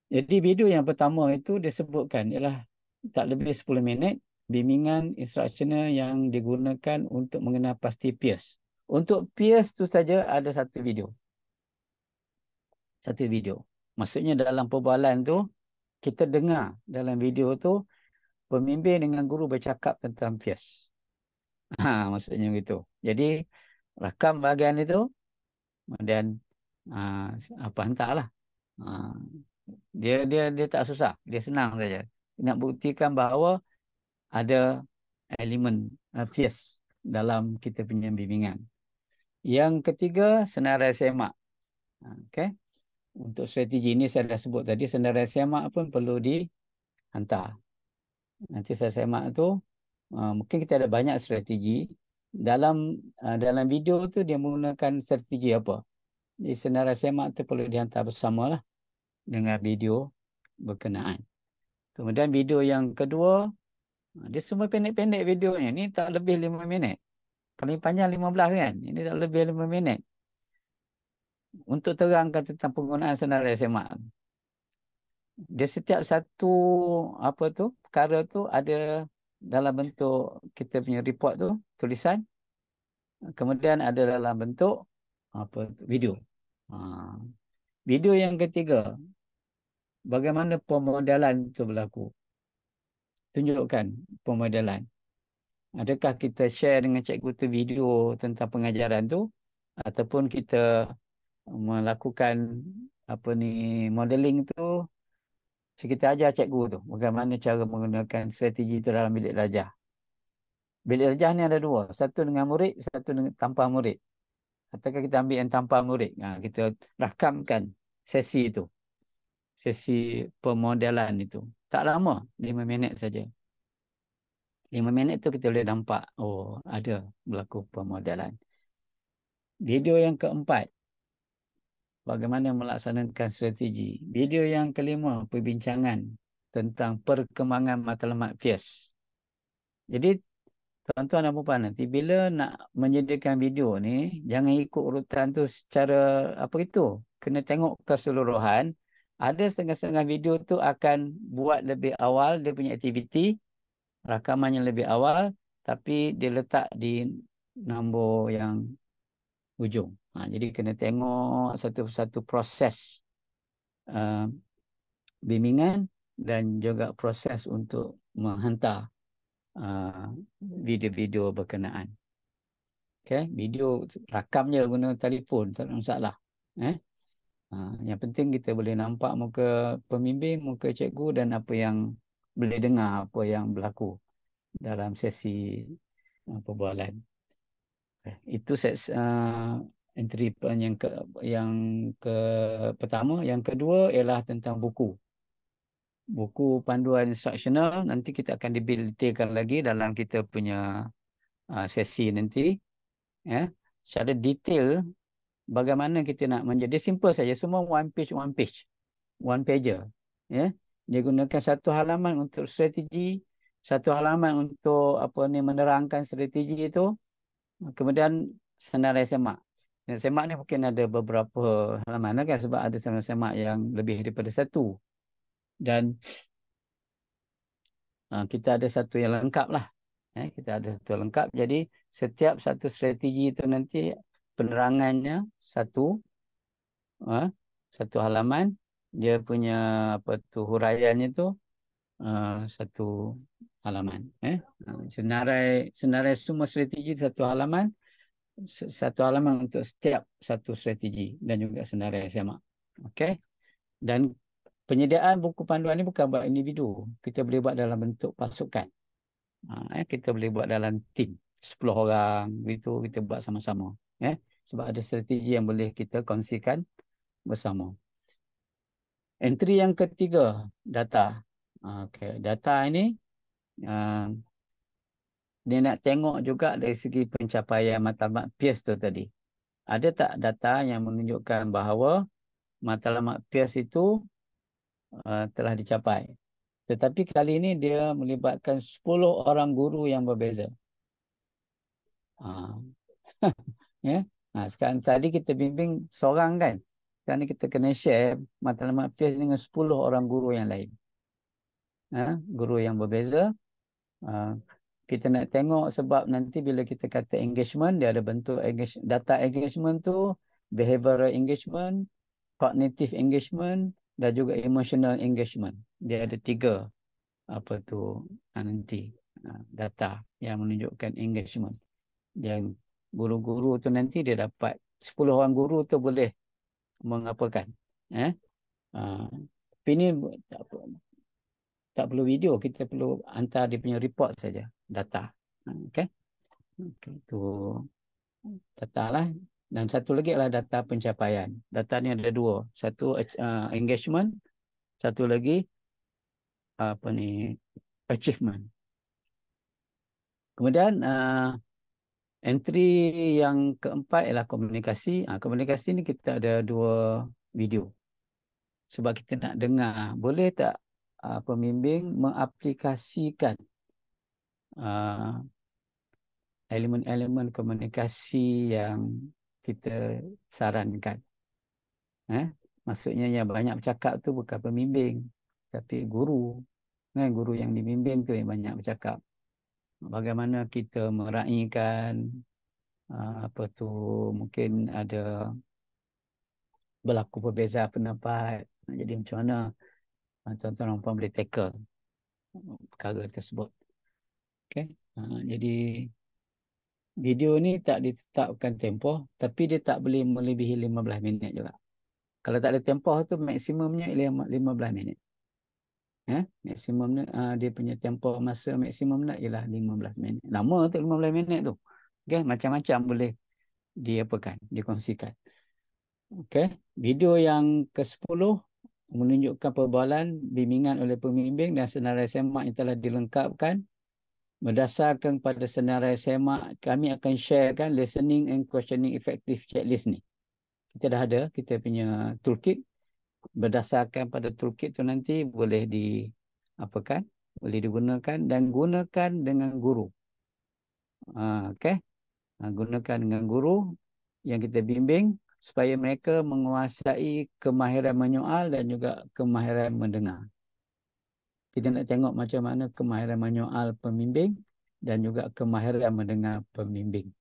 Jadi video yang pertama itu disebutkan ialah tak lebih 10 minit, bimbingan instructional yang digunakan untuk mengenal pasti peers. Untuk peers tu saja ada satu video. Satu video. Maksudnya dalam perbualan tu, kita dengar dalam video tu, pembimbing dengan guru bercakap tentang peers. Maksudnya begitu. Jadi, rakam bahagian itu, kemudian hantarlah. Dia tak susah, dia senang saja. Nak buktikan bahawa ada elemen peers dalam kita punya bimbingan. Yang ketiga, senarai semak. Okay. Untuk strategi ini saya dah sebut tadi, senarai semak pun perlu dihantar. Nanti saya semak tu, mungkin kita ada banyak strategi. Dalam video tu dia menggunakan strategi apa. Jadi senarai semak tu perlu dihantar bersamalah dengan video berkenaan. Kemudian video yang kedua, dia semua pendek-pendek videonya. Ini tak lebih 5 minit. Paling panjang 15 kan. Ini tak lebih 5 minit. Untuk terangkan tentang penggunaan senarai semak. Dia setiap satu perkara tu ada dalam bentuk kita punya report tu, tulisan. Kemudian ada dalam bentuk video. Video yang ketiga, bagaimana pemodelan itu berlaku. Tunjukkan pemodelan. Adakah kita share dengan cikgu tu video tentang pengajaran tu, ataupun kita melakukan modeling tu, kita ajar cikgu tu bagaimana cara menggunakan strategi itu dalam bilik belajar. Bilik belajar ni ada dua, satu dengan murid, satu dengan tanpa murid. Ataukah kita ambil yang tanpa murid, kita rakamkan sesi itu, sesi pemodelan itu. Tak lama, 5 minit saja. 5 minit tu kita boleh nampak, ada berlaku pemodelan. Video yang keempat, bagaimana melaksanakan strategi. Video yang kelima, perbincangan tentang perkembangan matlamat peers. Jadi, tuan-tuan dan puan, nanti bila nak menyediakan video ni, jangan ikut urutan tu secara kena tengok keseluruhan. Ada setengah-setengah video tu akan buat lebih awal dia punya aktiviti, rakamannya lebih awal, tapi dia letak di nombor yang ujung. Jadi kena tengok satu-satu proses bimbingan dan juga proses untuk menghantar video-video berkenaan. Okay, video rakamnya guna telefon, tak ada masalah. Yang penting kita boleh nampak muka pembimbing, muka cikgu dan apa yang boleh dengar, apa yang berlaku dalam sesi perbualan. Itu entry yang ke pertama. Yang kedua ialah tentang buku. Buku panduan instructional nanti kita akan detailkan lagi dalam kita punya sesi nanti. Secara detail bagaimana kita nak menjadi simple saja, semua one pager. Dia gunakan satu halaman untuk strategi, satu halaman untuk menerangkan strategi itu, kemudian senarai semak. Semak ni mungkin ada beberapa halaman kan, sebab ada senarai semak yang lebih daripada satu. Dan kita ada satu yang lengkap lah. Kita ada satu lengkap. Jadi setiap satu strategi itu nanti penerangannya satu halaman. Dia punya apa tu huraiannya tu satu halaman. Senarai semua strategi satu halaman, satu halaman untuk setiap satu strategi dan juga senarai semak. Okey. Dan penyediaan buku panduan ni bukan buat individu. Kita boleh buat dalam bentuk pasukan. Kita boleh buat dalam tim. 10 orang, begitu kita buat sama-sama. Sebab ada strategi yang boleh kita kongsikan bersama. Entry yang ketiga, data. Okay. Data ini, dia nak tengok juga dari segi pencapaian matlamat PIAS tu tadi. Ada tak data yang menunjukkan bahawa matlamat PIAS itu telah dicapai. Tetapi kali ini dia melibatkan 10 orang guru yang berbeza. Ya. Sekarang tadi kita bimbing seorang kan. Sekarang ni kita kena share matlamat PIAS dengan 10 orang guru yang lain. Guru yang berbeza. Kita nak tengok sebab nanti bila kita kata engagement, dia ada bentuk data engagement tu, behavioral engagement, cognitive engagement dan juga emotional engagement. Dia ada 3 apa tu nanti data yang menunjukkan engagement. Yang guru-guru tu nanti dia dapat 10 orang guru tu boleh mengapakan. Tapi ni tak perlu video, kita perlu hantar dia punya report saja, data. Okey. Itu data lah. Dan satu lagi adalah data pencapaian. Data ni ada 2. Satu engagement, satu lagi apa ni achievement. Kemudian entry yang keempat ialah komunikasi. Komunikasi ni kita ada 2 video. Sebab kita nak dengar, boleh tak pembimbing mengaplikasikan elemen-elemen komunikasi yang kita sarankan. Maksudnya yang banyak bercakap tu bukan pembimbing, tapi guru. Guru yang dibimbing tu yang banyak bercakap. Bagaimana kita meraihkan apa tu, mungkin ada berlaku perbezaan pendapat. Jadi macam mana tuan-tuan dan puan boleh tackle perkara tersebut. Okay. Jadi video ni tak ditetapkan tempoh, tapi dia tak boleh melebihi 15 minit juga. Kalau tak ada tempoh tu maksimumnya 15 minit. Maksimumnya dia punya tempoh masa maksimumnya ialah 15 minit. Lama tu 15 minit tu. Okay, macam-macam boleh diapakan, dikongsikan. Okay, video yang ke-10 menunjukkan perbualan bimbingan oleh pembimbing dan senarai semak yang telah dilengkapkan. Berdasarkan pada senarai semak, kami akan sharekan listening and questioning effective checklist ni. Kita dah ada, kita punya toolkit. Berdasarkan pada toolkit tu nanti boleh diapakan, boleh digunakan dan gunakan dengan guru. Okay. Gunakan dengan guru yang kita bimbing supaya mereka menguasai kemahiran menyoal dan juga kemahiran mendengar. Kita nak tengok macam mana kemahiran menyoal pembimbing dan juga kemahiran mendengar pembimbing.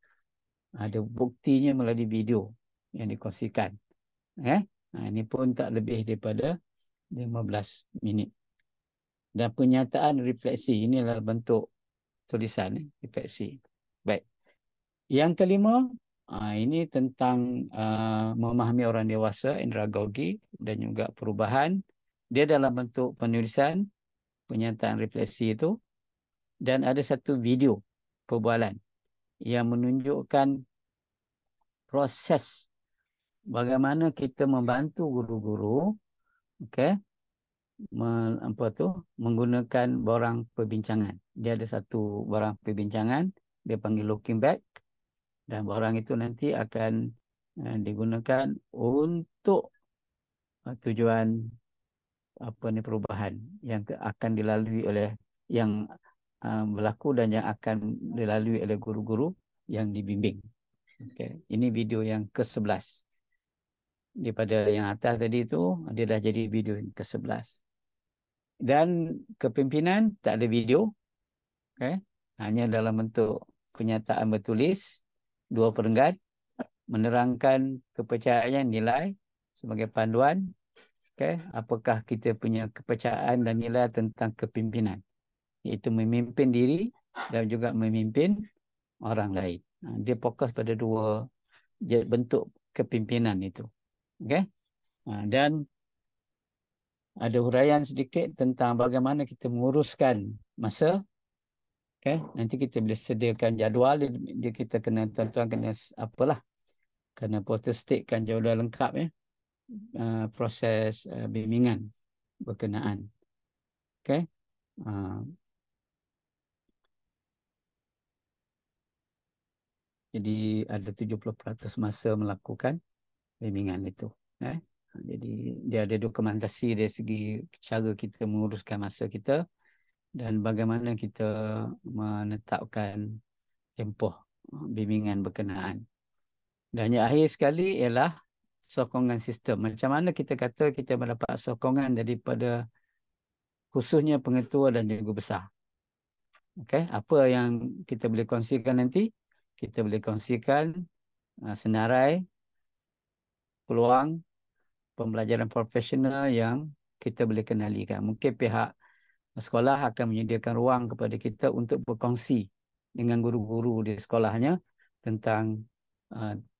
Ada buktinya melalui video yang dikongsikan. Ini pun tak lebih daripada 15 minit. Dan penyataan refleksi, inilah bentuk tulisan refleksi. Baik. Yang kelima, ini tentang memahami orang dewasa, andragogi dan juga perubahan. Dia dalam bentuk penulisan, penyataan refleksi itu. Dan ada satu video perbualan yang menunjukkan proses bagaimana kita membantu guru-guru menggunakan borang perbincangan. Dia ada satu borang perbincangan, dia panggil looking back. Dan borang itu nanti akan digunakan untuk tujuan perubahan yang akan dilalui oleh yang berlaku dan yang akan dilalui oleh guru-guru yang dibimbing. Okay. Ini video yang ke-11. Daripada yang atas tadi itu, dia dah jadi video yang ke-11. Dan kepimpinan tak ada video. Okay. Hanya dalam bentuk kenyataan bertulis. 2 perenggan. Menerangkan kepercayaan nilai sebagai panduan Okay? Apakah kita punya kepercayaan dan nilai tentang kepimpinan, iaitu memimpin diri dan juga memimpin orang lain. Dia fokus pada dua bentuk kepimpinan itu. Okay? Dan ada huraian sedikit tentang bagaimana kita menguruskan masa. Okay? Nanti kita boleh sediakan jadual, dia kita kena tuan-tuan kena apalah, kena protestikkan jadual lengkap ya. Proses bimbingan berkenaan. Okay? Jadi ada 70% masa melakukan bimbingan itu. Jadi dia ada dokumentasi dari segi cara kita menguruskan masa kita dan bagaimana kita menetapkan tempoh bimbingan berkenaan. Dan yang akhir sekali ialah sokongan sistem. Macam mana kita kata kita mendapat sokongan daripada khususnya pengetua dan cikgu besar. Okay? Apa yang kita boleh kongsikan nanti? Kita boleh kongsikan senarai peluang pembelajaran profesional yang kita boleh kenalikan. Mungkin pihak sekolah akan menyediakan ruang kepada kita untuk berkongsi dengan guru-guru di sekolahnya tentang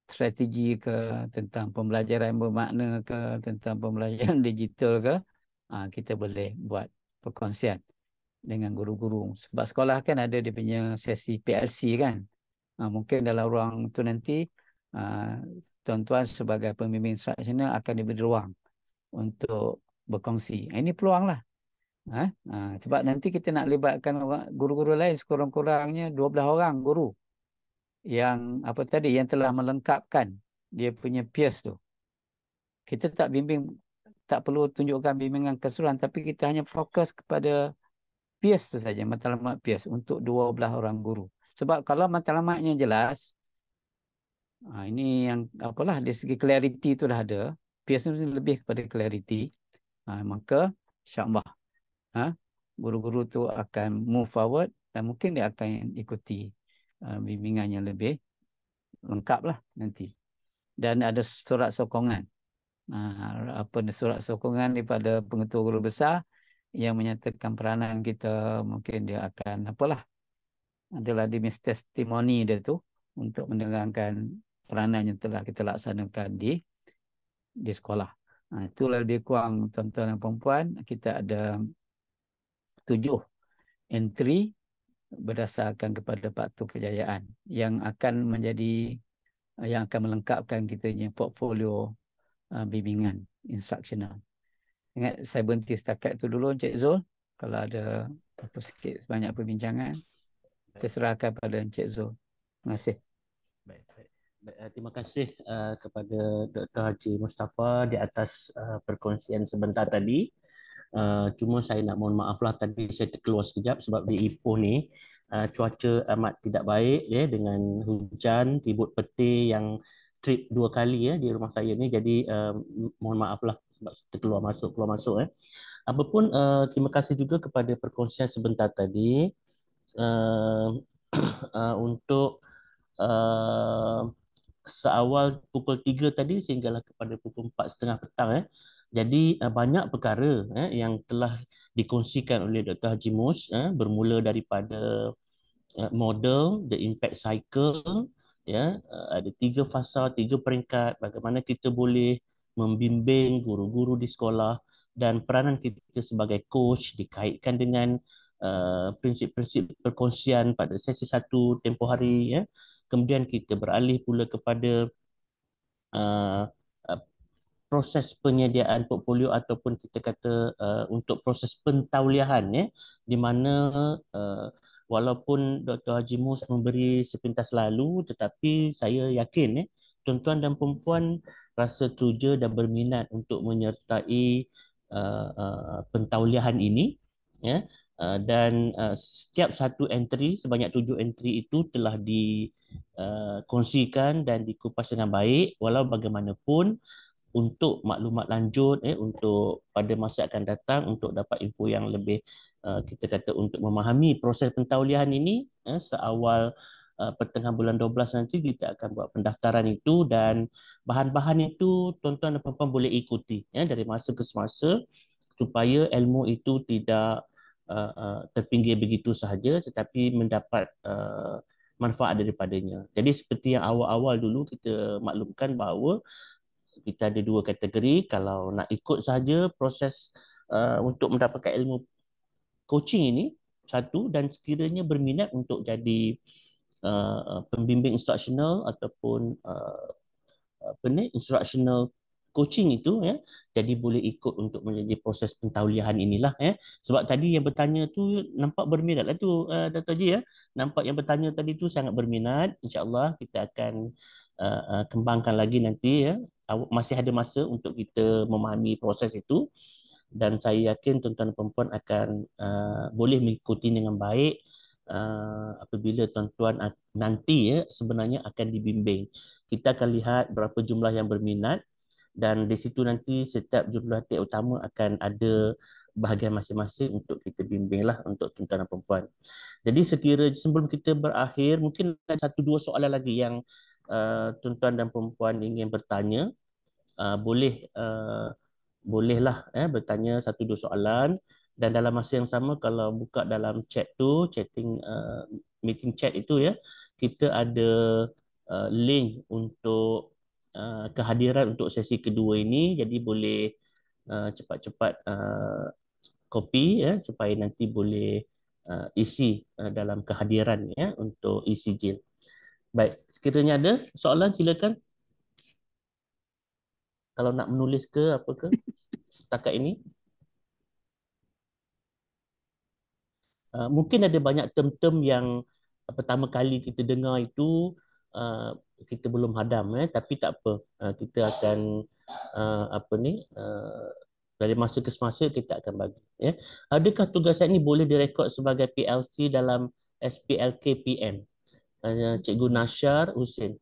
strategi ke, tentang pembelajaran yang bermakna ke, tentang pembelajaran digital ke. Kita boleh buat perkongsian dengan guru-guru. Sebab sekolah kan ada dia punya sesi PLC kan. Mungkin dalam ruang itu nanti tuan-tuan sebagai pembimbing instruksional akan diberi ruang untuk berkongsi. Ini peluang lah. Sebab nanti kita nak libatkan guru-guru lain, sekurang-kurangnya 12 orang guru yang apa tadi, yang telah melengkapkan dia punya peers tu. Kita tak bimbing, tak perlu tunjukkan bimbingan keseluruhan, tapi kita hanya fokus kepada peers tu saja, matlamat peers untuk 12 orang guru. Sebab kalau matlamatnya jelas, ini yang apalah, dari segi clarity tu dah ada, peers tu lebih kepada clarity, maka insya-Allah guru-guru tu akan move forward dan mungkin dia akan ikuti bimbingan yang lebih lengkap lah nanti. Dan ada surat sokongan. Surat sokongan daripada pengetua guru besar yang menyatakan peranan kita, mungkin dia akan apalah, adalah dimis testimoni dia tu untuk menerangkan peranan yang telah kita laksanakan di sekolah. Itulah lebih kurang tuan-tuan dan puan-puan, kita ada 7 entry berdasarkan kepada faktor kejayaan yang akan melengkapkan kita punya portfolio bimbingan instruksional. Ingat saya berhenti setakat itu dulu Encik Zul. Kalau ada sikit banyak perbincangan, saya serahkan pada Encik Zul. Terima kasih. Baik. Terima kasih kepada Dr. Haji Mustafa di atas perkongsian sebentar tadi. Cuma saya nak mohon maaf lah, tadi saya terkeluar sekejap sebab di Ipoh ni cuaca amat tidak baik ya, dengan hujan, ribut petir yang trip 2 kali ya di rumah saya ni. Jadi mohon maaf lah sebab terkeluar masuk keluar masuk ya. Apapun terima kasih juga kepada perkongsian sebentar tadi untuk seawal pukul 3 tadi sehinggalah kepada pukul 4.30 petang. Jadi banyak perkara yang telah dikongsikan oleh Dr. Haji Mus, bermula daripada model, the impact cycle, ada 3 fasa, 3 peringkat, bagaimana kita boleh membimbing guru-guru di sekolah dan peranan kita sebagai coach dikaitkan dengan prinsip-prinsip perkongsian pada sesi 1 tempoh hari. Kemudian kita beralih pula kepada proses penyediaan portfolio ataupun kita kata untuk proses pentauliahan di mana walaupun Dr. Haji Mus memberi sepintas lalu, tetapi saya yakin tuan-tuan dan perempuan rasa teruja dan berminat untuk menyertai pentauliahan ini dan setiap satu entry, sebanyak 7 entry itu telah dikongsikan dan dikupas dengan baik. Walau bagaimanapun, untuk maklumat lanjut untuk pada masa akan datang, untuk dapat info yang lebih kita kata untuk memahami proses pentauliahan ini seawal pertengahan bulan 12 nanti kita akan buat pendaftaran itu, dan bahan-bahan itu tuan-tuan dan puan-puan boleh ikuti ya dari masa ke semasa supaya ilmu itu tidak terpinggir begitu sahaja tetapi mendapat manfaat daripadanya. Jadi seperti yang awal-awal dulu kita maklumkan bahawa kita ada dua kategori. Kalau nak ikut sahaja proses untuk mendapatkan ilmu coaching ini, satu, dan sekiranya berminat untuk jadi pembimbing instructional ataupun apa ni, instructional coaching itu ya, jadi boleh ikut untuk menjadi proses pentauliahan inilah ya. Sebab tadi yang bertanya tu nampak berminat lah tu, Dato' Haji ya, nampak yang bertanya tadi tu sangat berminat. InsyaAllah kita akan kembangkan lagi nanti ya. Masih ada masa untuk kita memahami proses itu, dan saya yakin tuan-tuan dan perempuan akan boleh mengikuti dengan baik apabila tuan-tuan nanti ya sebenarnya akan dibimbing. Kita akan lihat berapa jumlah yang berminat, dan di situ nanti setiap jurulatih utama akan ada bahagian masing-masing untuk kita bimbing lah untuk tuan-tuan dan perempuan. Jadi sekiranya sebelum kita berakhir, mungkin ada satu dua soalan lagi yang tuan-tuan dan perempuan ingin bertanya. Bolehlah bertanya satu dua soalan, dan dalam masa yang sama kalau buka dalam chat tu, meeting chat itu ya, kita ada link untuk kehadiran untuk sesi kedua ini, jadi boleh cepat-cepat copy ya supaya nanti boleh isi dalam kehadiran ya untuk isi JIL. Baik, sekiranya ada soalan silakan. Kalau nak menulis ke apa ke setakat ini. Mungkin ada banyak term-term yang pertama kali kita dengar itu kita belum hadam tapi tak apa. Kita akan apa ni dari masa ke semasa kita akan bagi ya. Adakah tugasan ini boleh direkod sebagai PLC dalam SPLK PM? Cikgu Nashar Husin.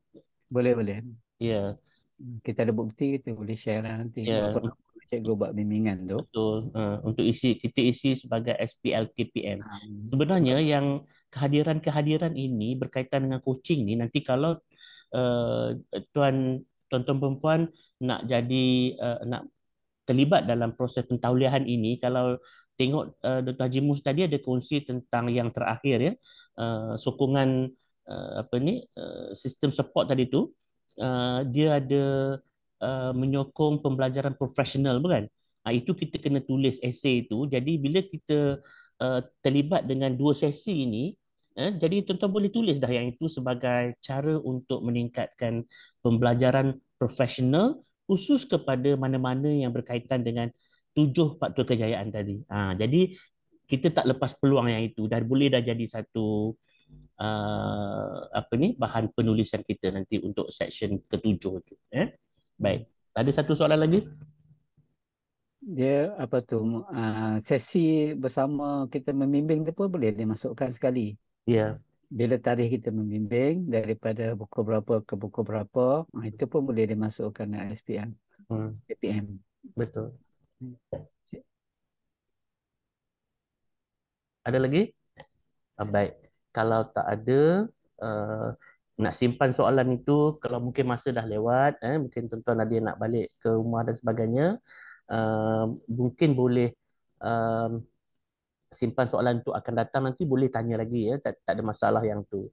Boleh, boleh. Ya, Kita ada bukti, kita boleh share lah nanti. ya, Berapa lama cikgu buat bimbingan tu. betul. Untuk kita isi sebagai SPLKPM. Sebab Sebenarnya yang kehadiran-kehadiran ini berkaitan dengan coaching ni, nanti kalau uh, tuan-tuan perempuan nak jadi nak terlibat dalam proses pentauliahan ini, kalau tengok Dr. Haji Mus tadi ada kongsi tentang yang terakhir ya, sokongan apa ni sistem support tadi tu, dia ada menyokong pembelajaran profesional bukan? Itu kita kena tulis esei itu. Jadi bila kita terlibat dengan dua sesi ini, jadi tuan-tuan boleh tulis dah yang itu sebagai cara untuk meningkatkan pembelajaran profesional khusus kepada mana-mana yang berkaitan dengan tujuh faktor kejayaan tadi. Jadi kita tak lepas peluang yang itu, dan boleh dah jadi satu apa ni bahan penulisan kita nanti untuk section ketujuh itu. Baik. Ada satu soalan lagi? dia apa tu sesi bersama kita membimbing tu pun boleh dimasukkan sekali. Ya. Bila tarikh kita membimbing daripada buku berapa ke buku berapa, itu pun boleh dimasukkan SPM, SPM. Betul. Ada lagi? Baik. Kalau tak ada, uh, nak simpan soalan itu, kalau mungkin masa dah lewat, mungkin tuan-tuan ada yang nak balik ke rumah dan sebagainya, mungkin boleh simpan soalan untuk akan datang, nanti boleh tanya lagi ya, tak ada masalah yang tu.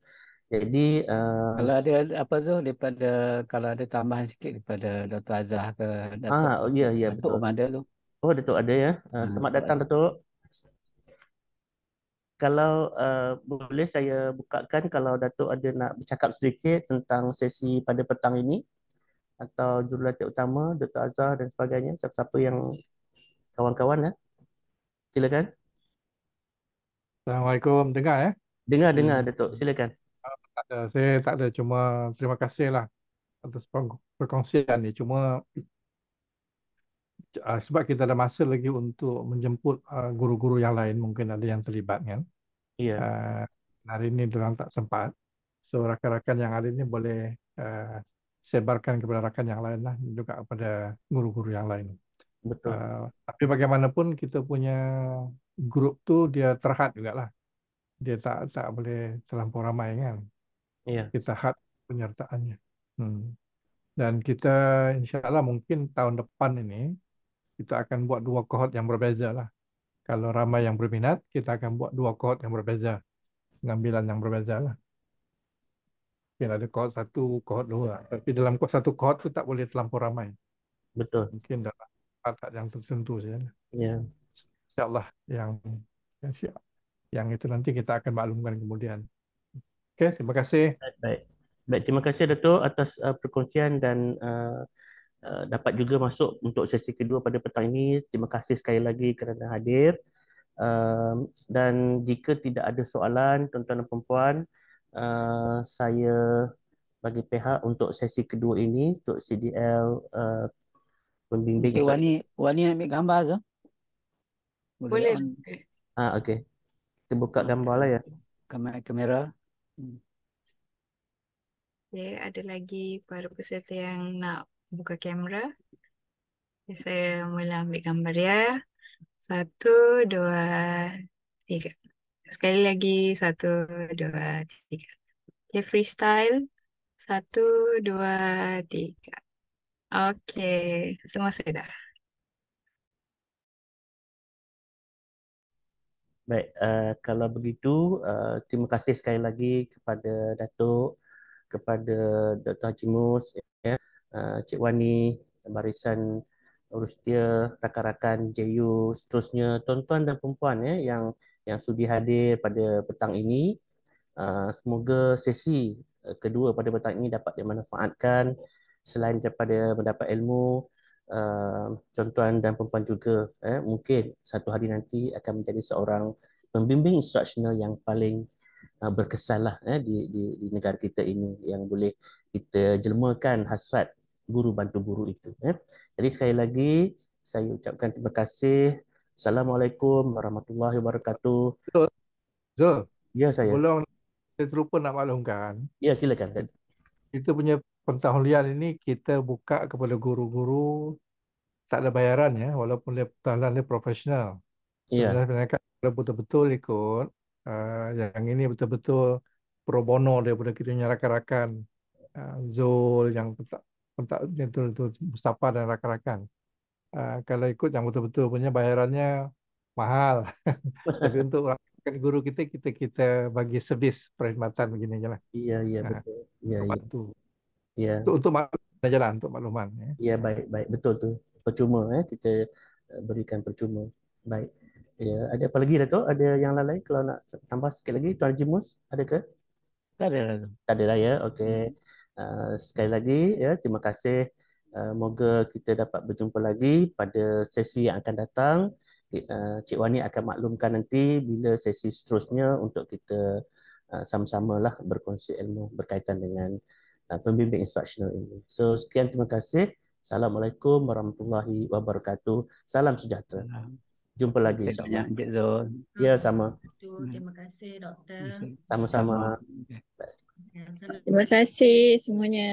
Jadi, Kalau ada apa tu daripada, kalau ada tambahan sikit daripada Dr. Azhar ke Datuk oh ya, ya Datuk betul. pun ada tu. Oh, Datuk ada ya. Selamat Datuk datang, ada. Datuk. Kalau boleh saya bukakan, kalau Datuk ada nak bercakap sedikit tentang sesi pada petang ini, atau jurulatih utama, Dr. Azhar dan sebagainya, siapa-siapa yang kawan-kawan ya. Silakan. Assalamualaikum, dengar ya? Dengar, Datuk. Silakan. Saya tak ada, cuma terima kasih lah atas perkongsian ni. Cuma sebab kita ada masa lagi untuk menjemput guru-guru yang lain, mungkin ada yang terlibat kan. Iya, Uh, Hari ini diorang tak sempat. So rakan-rakan yang ada ini boleh sebarkan kepada rakan yang lain lah, juga kepada guru-guru yang lain. betul. Tapi bagaimanapun kita punya grup tu dia terhad juga lah. Dia tak boleh terlampau ramai kan. Ya, kita had penyertaannya. Dan kita insya Allah mungkin tahun depan ini kita akan buat 2 kohort yang berbeza lah. Kalau ramai yang berminat, kita akan buat 2 kohort yang berbeza, pengambilan yang berbeza lah. Mungkin ada kohort 1, kohort 2. Tapi dalam kohort 1 kohort itu tak boleh terlampau ramai. betul. Mungkin dalam tahap yang tertentu saja. Ya, Insya Allah yang siap. Yang itu nanti kita akan maklumkan kemudian. Oke, terima kasih. baik. Baik, terima kasih Dato' atas perkongsian dan dapat juga masuk untuk sesi kedua pada petang ini. Terima kasih sekali lagi kerana hadir. Dan jika tidak ada soalan, tuan-tuan dan puan-puan, saya bagi pihak untuk sesi kedua ini, untuk CDL pembimbing Encik instruksi. Wani nak ambil gambar ke? Boleh Boleh. on Okey. Kita buka gambar lah ya. kamera. Okay, ada lagi para peserta yang nak buka kamera. Okay, saya mula ambil gambar ya. 1, 2, 3. Sekali lagi 1, 2, 3. Okay, freestyle. 1, 2, 3. Okay, semua sudah. Baik, kalau begitu, terima kasih sekali lagi kepada Datuk, kepada Dr. Haji Mus, ya, Cik Wani, barisan Rustia, rakan-rakan JU, seterusnya tuan-tuan dan perempuan ya, yang sudi hadir pada petang ini. Semoga sesi kedua pada petang ini dapat dimanfaatkan selain daripada mendapat ilmu, tuan-tuan dan perempuan juga mungkin satu hari nanti akan menjadi seorang pembimbing instruksional yang paling berkesan lah di negara kita ini, yang boleh kita jelmakan hasrat guru bantu guru itu. Jadi sekali lagi saya ucapkan terima kasih. Assalamualaikum warahmatullahi wabarakatuh. Zul, Ya saya. sebelum saya terlupa nak maklumkan, Ya silakan. kita punya pentahlian ini kita buka kepada guru-guru tak ada bayaran ya, walaupun dia pentahlian dia profesional. Ya. Sebenarnya kalau betul-betul ikut, yang ini betul-betul pro bono daripada kita punya rakan-rakan Zul yang betul-betul Mustafa dan rakan-rakan. Kalau ikut yang betul-betul punya bayarannya mahal. Tapi untuk rakan guru kita bagi servis perkhidmatan begini je lah. Iya betul. Iya. Bantu. Ya. Untuk makluman aja lah, untuk makluman. Ya baik betul tu. Percuma kita berikan percuma. Baik. Ya, ada apa lagi Dato'? Ada yang lain kalau nak tambah sikit lagi Tuan Jimus ada ke? Tak ada lah tu. Tak ada lah ya. Okey. Sekali lagi ya, terima kasih. Moga kita dapat berjumpa lagi pada sesi yang akan datang. Cik Wani akan maklumkan nanti bila sesi seterusnya untuk kita sama-sama lah berkongsi ilmu berkaitan dengan pembimbing instruksional ini. So sekian, terima kasih. Assalamualaikum warahmatullahi wabarakatuh. Salam sejahtera. Jumpa lagi Terima insya-Allah. kasih Encik Zul. Ya sama. Terima kasih doktor. Sama-sama. Okay. Assalamualaikum. Terima kasih semuanya.